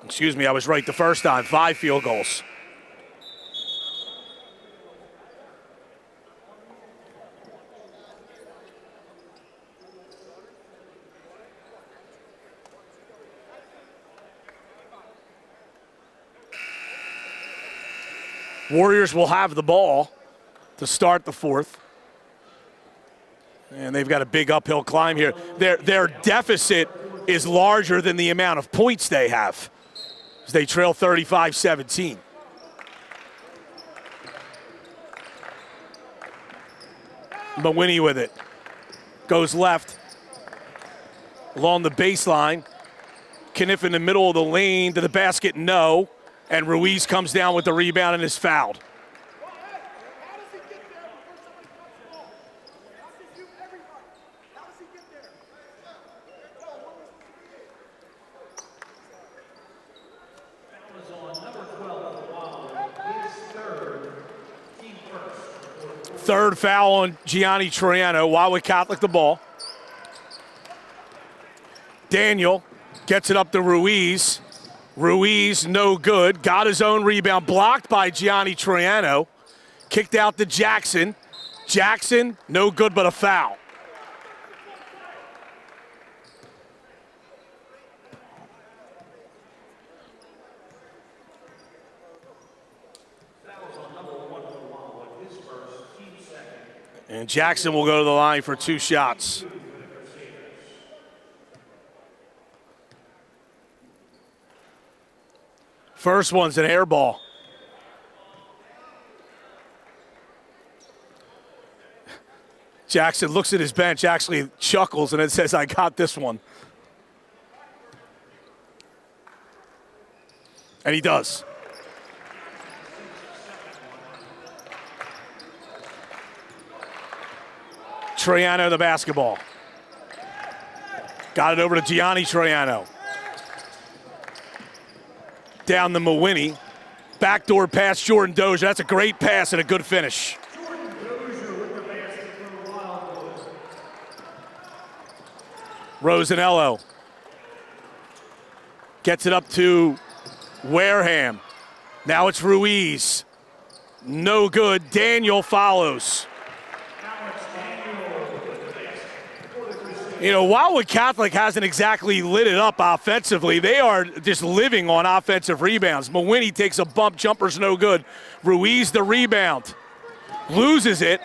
Excuse me, I was right the first time, 5 field goals. Warriors will have the ball to start the fourth. And they've got a big uphill climb here. Their deficit is larger than the amount of points they have, as they trail 35-17. Mawhinney with it. Goes left along the baseline. Kniff in the middle of the lane to the basket, no. and Ruiz comes down with the rebound and is fouled. Third foul on Gianni Troiano. Wildwood Catholic the ball. Daniel gets it up to Ruiz. Ruiz, no good. Got his own rebound, blocked by Gianni Troiano. Kicked out to Jackson. Jackson, no good, but a foul. And Jackson will go to the line for 2 shots. First one's an air ball. Jackson looks at his bench, actually chuckles, and it says, I got this one. And he does. Troiano the basketball. Got it over to Gianni Troiano. Down the Mawhinney. Backdoor pass, Jordan Dozier. That's a great pass and a good finish. Rosanello gets it up to Wareham. Now it's Ruiz. No good. Daniel follows. You know, Wildwood Catholic hasn't exactly lit it up offensively. They are just living on offensive rebounds. Mawhinney takes a bump, jumper's no good. Ruiz the rebound. Loses it.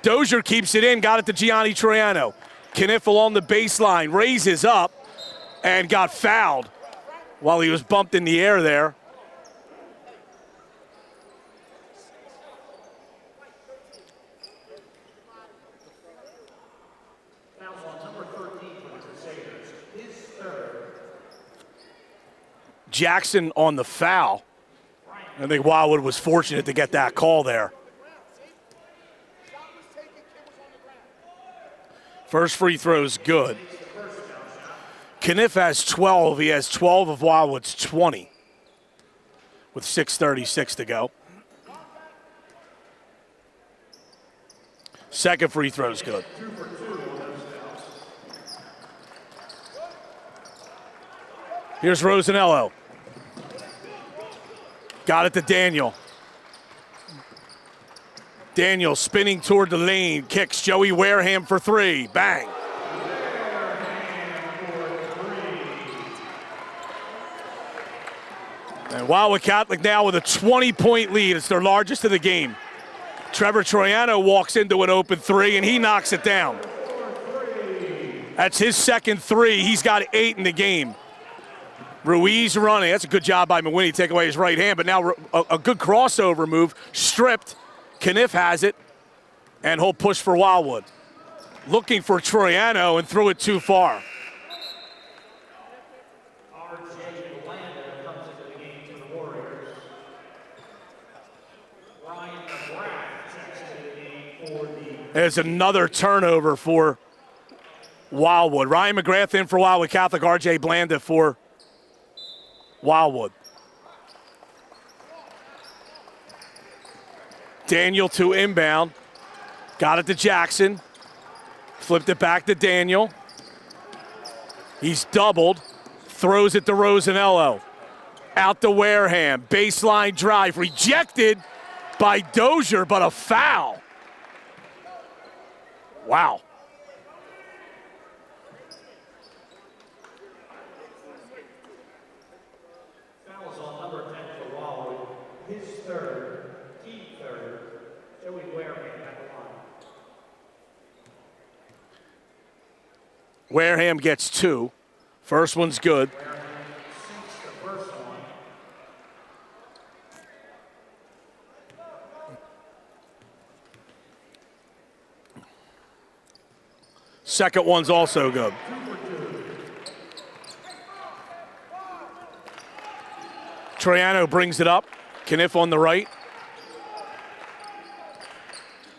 Dozier keeps it in, got it to Gianni Troiano. Kniff along the baseline, raises up, and got fouled while he was bumped in the air there. Jackson on the foul. I think Wildwood was fortunate to get that call there. First free throw's good. Kniff has 12. He has 12 of Wildwood's 20 with 6:36 to go. Second free throw's good. Here's Rosanello. Got it to Daniel. Daniel spinning toward the lane, kicks Joey Wareham for 3. Bang. And Wildwood Catholic now with a 20-point lead. It's their largest of the game. Trevor Troiano walks into an open 3, and he knocks it down. That's his second 3. He's got 8 in the game. Ruiz running. That's a good job by Mawhinney, take away his right hand, but now a good crossover move. Stripped. Kniff has it, and he'll push for Wildwood. Looking for Troiano and threw it too far. There's another turnover for Wildwood. Ryan McGrath in for Wildwood Catholic, R.J. Blanda for Wildwood. Daniel to inbound. Got it to Jackson. Flipped it back to Daniel. He's doubled. Throws it to Rosanello. Out to Wareham. Baseline drive. Rejected by Dozier, but a foul. Wow. Fouls on number 10 for Wildwood. His third, team third. Joey Wareham at the line. Wareham gets 2. First one's good. Wareham sinks the first one. Second one's also good. Troiano brings it up. Kniff on the right.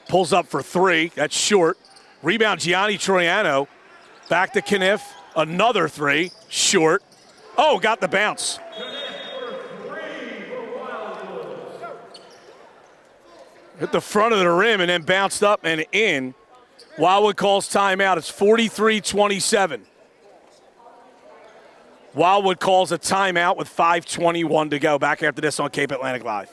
Pulls up for three. That's short. Rebound, Gianni Troiano. Back to Kniff. Another three. Short. Oh, got the bounce. Hit the front of the rim and then bounced up and in. Wildwood calls timeout. It's 43-27. Wildwood calls a timeout with 5:21 to go. Back after this on Cape Atlantic Live.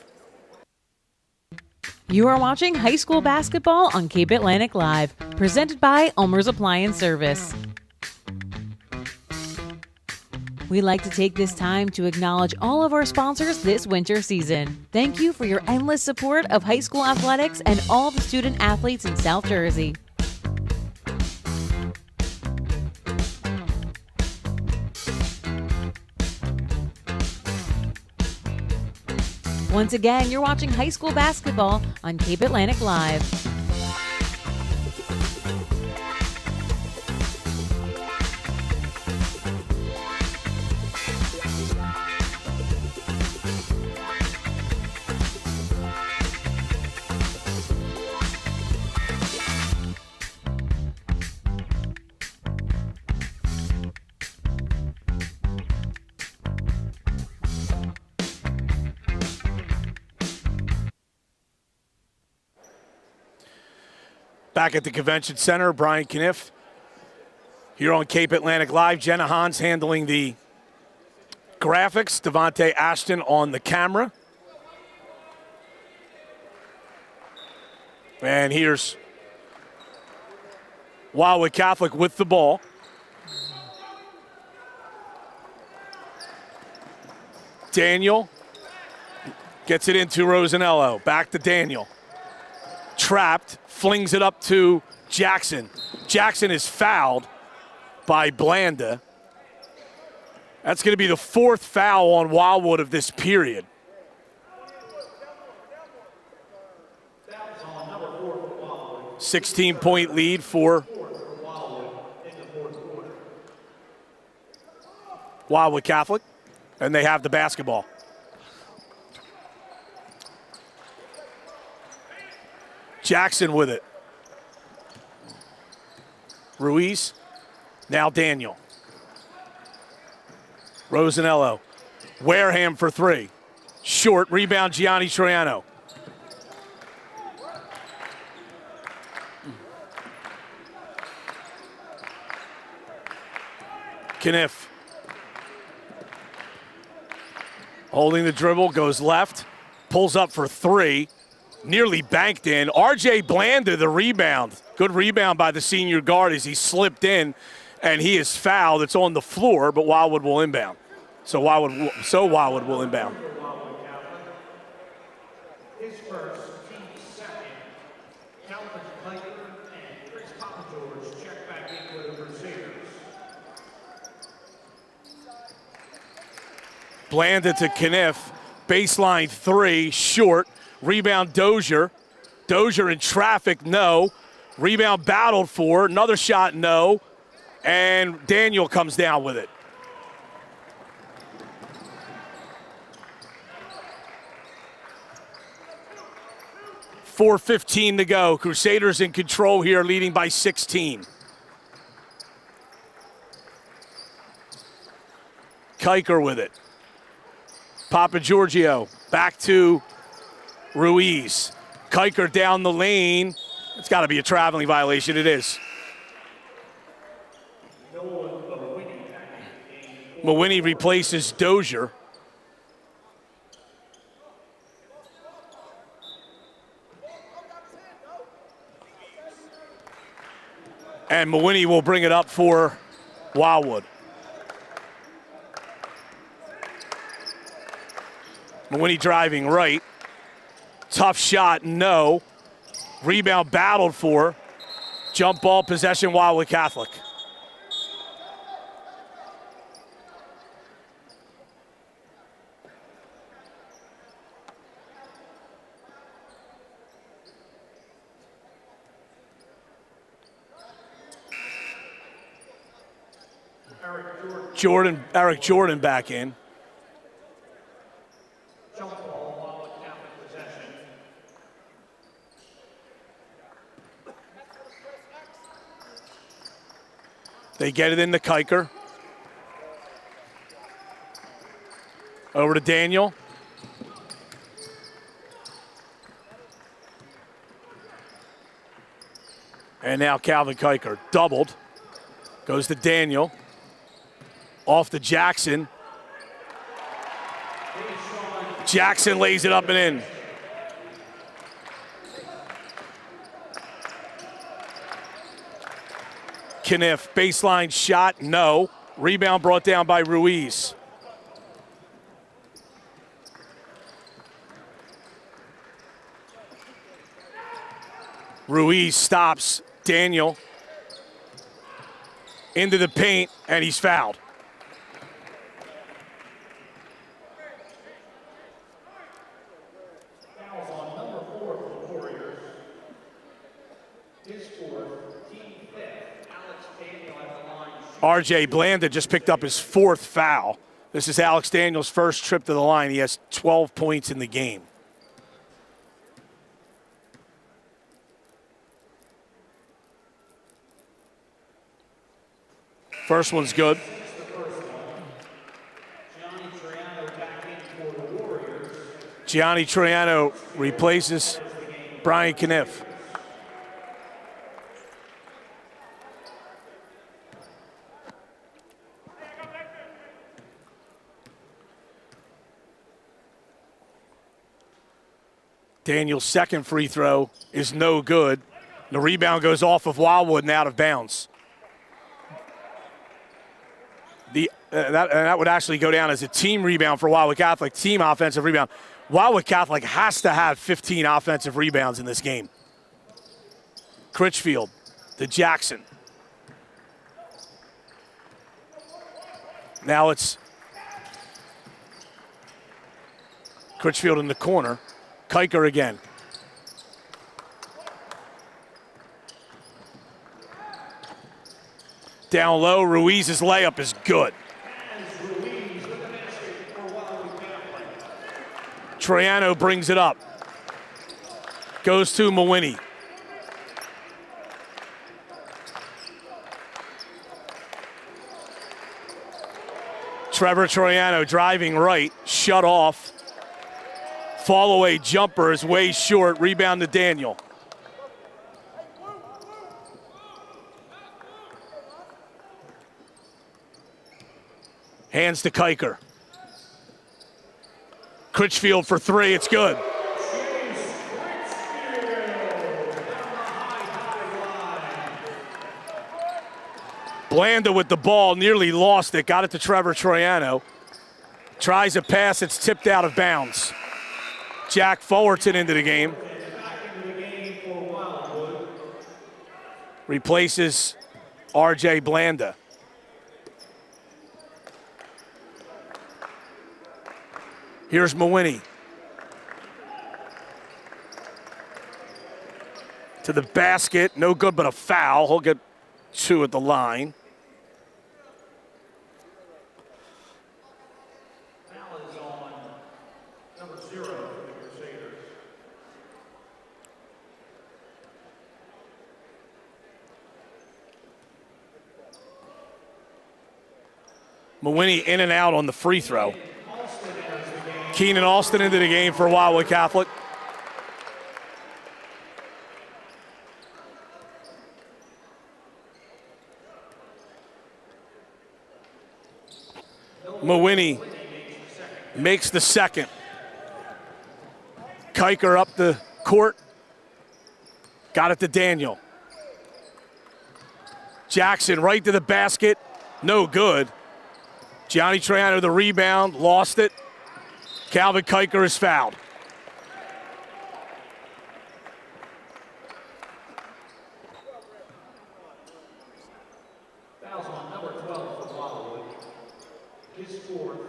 You are watching high school basketball on Cape Atlantic Live, presented by Ulmer's Appliance Service. We'd like to take this time to acknowledge all of our sponsors this winter season. Thank you for your endless support of high school athletics and all the student athletes in South Jersey. Once again, you're watching high school basketball on Cape Atlantic Live. Back at the Convention Center, Brian Kniff here on Cape Atlantic Live. Jenna Hans handling the graphics. Devontae Ashton on the camera. And here's Wildwood Catholic with the ball. Daniel gets it into Rosanello. Back to Daniel. Trapped, flings it up to Jackson. Jackson is fouled by Blanda. That's going to be the fourth foul on Wildwood of this period. Wildwood. 16-point lead for Wildwood Catholic, and they have the basketball. Jackson with it. Ruiz. Now Daniel. Rosanello. Wareham for three. Short. Rebound Gianni Troiano. Kniff. Holding the dribble. Goes left. Pulls up for three. Nearly banked in. RJ Blanda, the rebound. Good rebound by the senior guard as he slipped in, and he is fouled. It's on the floor, but Wildwood will inbound. So Wildwood will inbound. His first, team's second. Calvin Piper and Chris Poppi check back in with the receivers. Blanda to Kniff. Baseline three, short. Rebound Dozier. Dozier in traffic, no. Rebound battled for. Another shot, no. And Daniel comes down with it. .4:15 to go. Crusaders in control here, leading by 16. Kiker with it. Papa Giorgio back to Ruiz. Kiker down the lane. It's got to be a traveling violation. It is. Mawhinney replaces Dozier. And Mawhinney will bring it up for Wildwood. Mawhinney driving right. Tough shot, no. Rebound battled for. Jump ball possession, Wildwood Catholic. Erik Jordan back in. They get it into Kiker. Over to Daniel. And now Calvin Kiker doubled. Goes to Daniel. Off to Jackson. Jackson lays it up and in. Kniff, baseline shot, no. Rebound brought down by Ruiz. Ruiz stops Daniel into the paint, and he's fouled. Fouls on number 4 for the Warriors. His fourth, team fifth. Alex Daniel at the line. RJ Blanda just picked up his 4th foul. This is Alex Daniel's first trip to the line. He has 12 points in the game. First one's good. Gianni Troiano replaces Brian Kniff. Daniel's second free throw is no good. The rebound goes off of Wildwood and out of bounds. That would actually go down as a team rebound for Wildwood Catholic, team offensive rebound. Wildwood Catholic has to have 15 offensive rebounds in this game. Critchfield to Jackson. Now it's Critchfield in the corner. Kiker again. Down low, Ruiz's layup is good. Troiano brings it up. Goes to Mawini. Trevor Troiano driving right, shut off. Fall away jumper is way short. Rebound to Daniel. Hands to Kiker. Critchfield for 3, it's good. Blanda with the ball, nearly lost it, got it to Trevor Troiano. Tries a pass, it's tipped out of bounds. Jack Fullerton into the game. Replaces RJ Blanda. Here's Mawini. To the basket, no good but a foul. He'll get 2 at the line. Foul is on number 0 for the Crusaders. Mawini in and out on the free throw. Keenan Alston into the game for Wildwood Catholic. Mawini makes the second. Kiker up the court. Got it to Daniel. Jackson right to the basket. No good. Gianni Troiano the rebound. Lost it. Calvin Kiker is fouled. Fouls on number 12 for Wildwood. His fourth,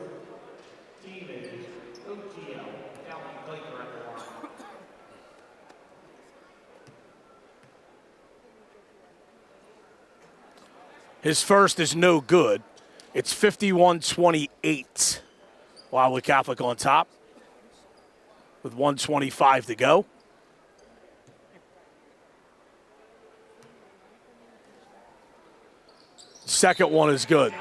team is OTL, Calvin Kiker at the line. His first is no good. It's 51-28. Wildwood Catholic on top with 1:25 to go. Second one is good.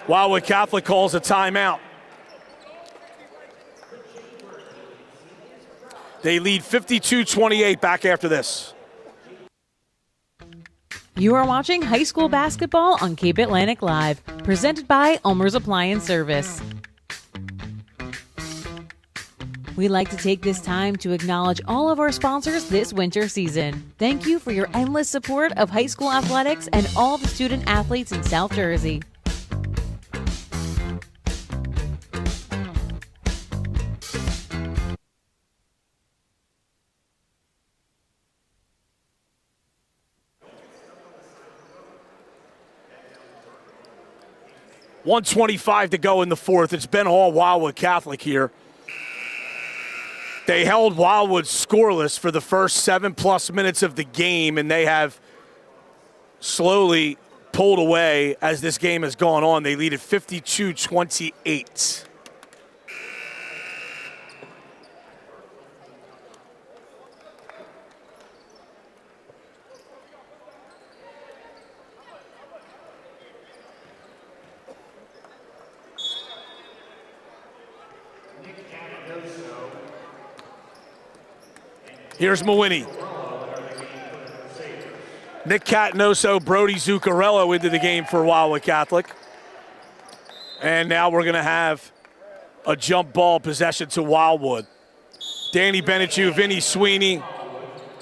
Wildwood Catholic calls a timeout. They lead 52-28 back after this. You are watching high school basketball on Cape Atlantic Live, presented by Ulmer's Appliance Service. We'd like to take this time to acknowledge all of our sponsors this winter season. Thank you for your endless support of high school athletics and all the student athletes in South Jersey. .125 to go in the fourth. It's been all Wildwood Catholic here. They held Wildwood scoreless for the first 7+ minutes of the game, and they have slowly pulled away as this game has gone on. They lead at 52-28. Here's Mawini. Nick Catanoso, Brody Zuccarello into the game for Wildwood Catholic. And now we're going to have a jump ball possession to Wildwood. Danny Benechu, Vinny Sweeney,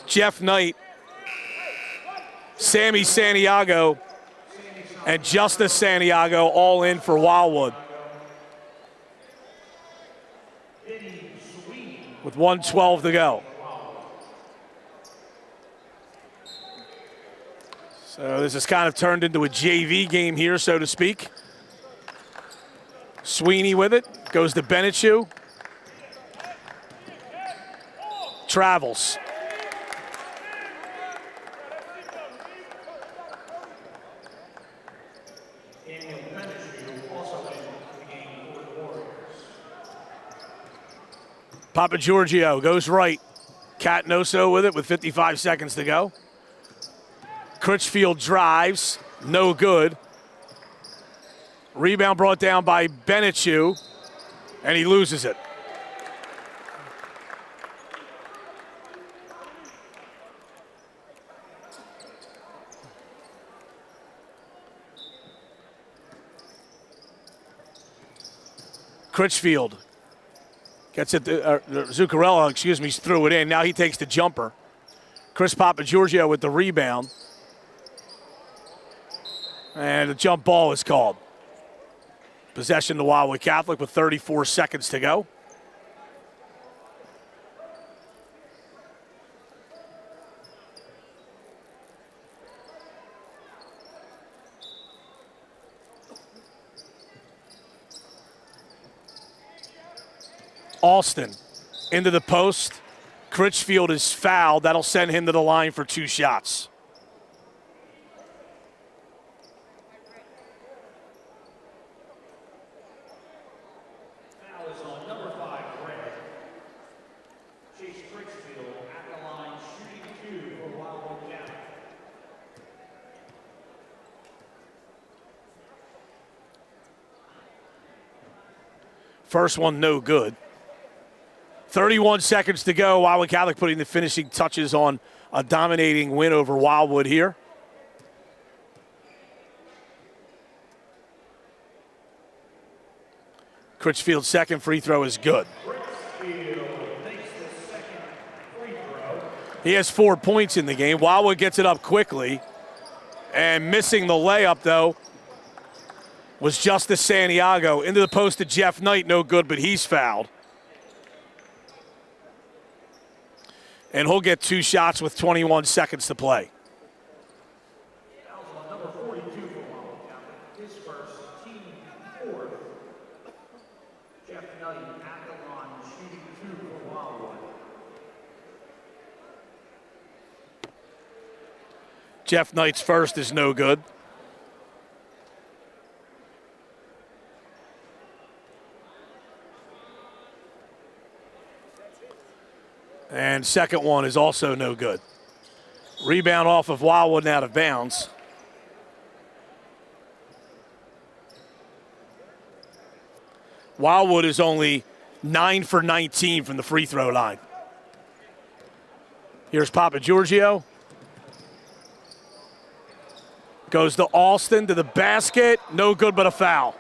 Jeff Knight, Sammy Santiago, and Justice Santiago all in for Wildwood. With 1:12 to go. So this has kind of turned into a JV game here, so to speak. Sweeney with it, goes to Benechu. Travels. Papa Giorgio goes right. Catanoso with it with 55 seconds to go. Critchfield drives, no good. Rebound brought down by Benechu, and he loses it. Critchfield gets it, Zuccarello, threw it in. Now he takes the jumper. Chris Papagiorgio with the rebound. And the jump ball is called. Possession to Wildwood Catholic with 34 seconds to go. Alston into the post. Critchfield is fouled. That'll send him to the line for 2 shots. First one, no good. 31 seconds to go. Wildwood Catholic putting the finishing touches on a dominating win over Wildwood here. Critchfield's second free throw is good. He has 4 points in the game. Wildwood gets it up quickly. And missing the layup, though, was Justice Santiago. Into the post to Jeff Knight, no good, but he's fouled. And he'll get 2 shots with 21 seconds to play. Number 42 for Wildwood Catholic. His first, team fourth. Jeff Knight at the line, shooting 2 for Wildwood. Jeff Knight's first is no good. And second one is also no good. Rebound off of Wildwood and out of bounds. Wildwood is only 9 for 19 from the free throw line. Here's Papa Giorgio. Goes to Alston to the basket. No good but a foul.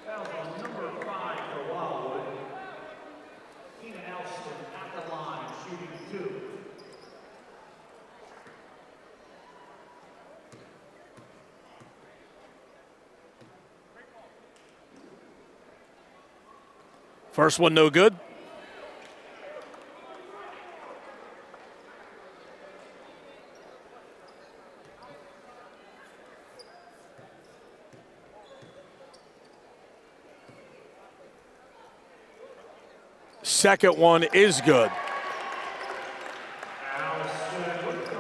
Foul on number 5 for Wildwood. Keenan Alston at the line, shooting 2. First one no good. Second one is good.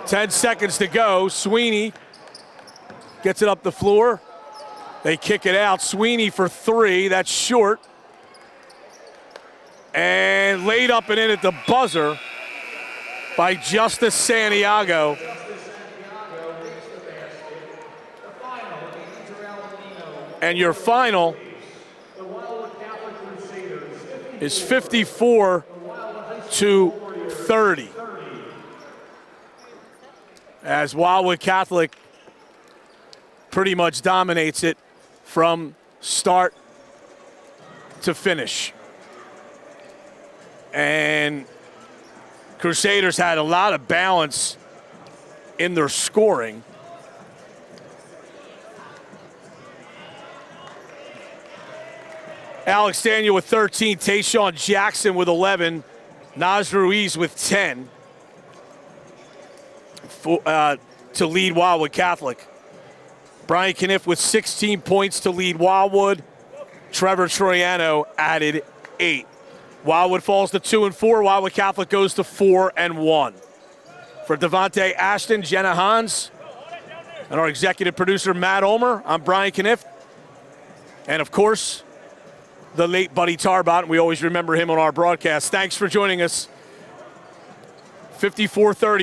10 seconds to go. Sweeney gets it up the floor. They kick it out. Sweeney for 3. That's short. And laid up and in at the buzzer by Justice Santiago. And your final is 54-30. As Wildwood Catholic pretty much dominates it from start to finish. And Crusaders had a lot of balance in their scoring. Alex Daniel with 13, Tayshawn Jackson with 11, Naz Ruiz with 10 to lead Wildwood Catholic. Brian Kniff with 16 points to lead Wildwood. Trevor Troiano added 8. Wildwood falls to 2-4. Wildwood Catholic goes to 4-1. For Devontae Ashton, Jenna Hans, and our executive producer Matt Ulmer, I'm Brian Kniff. And of course, the late Buddy Tarbot. We always remember him on our broadcast. Thanks for joining us. 54-30.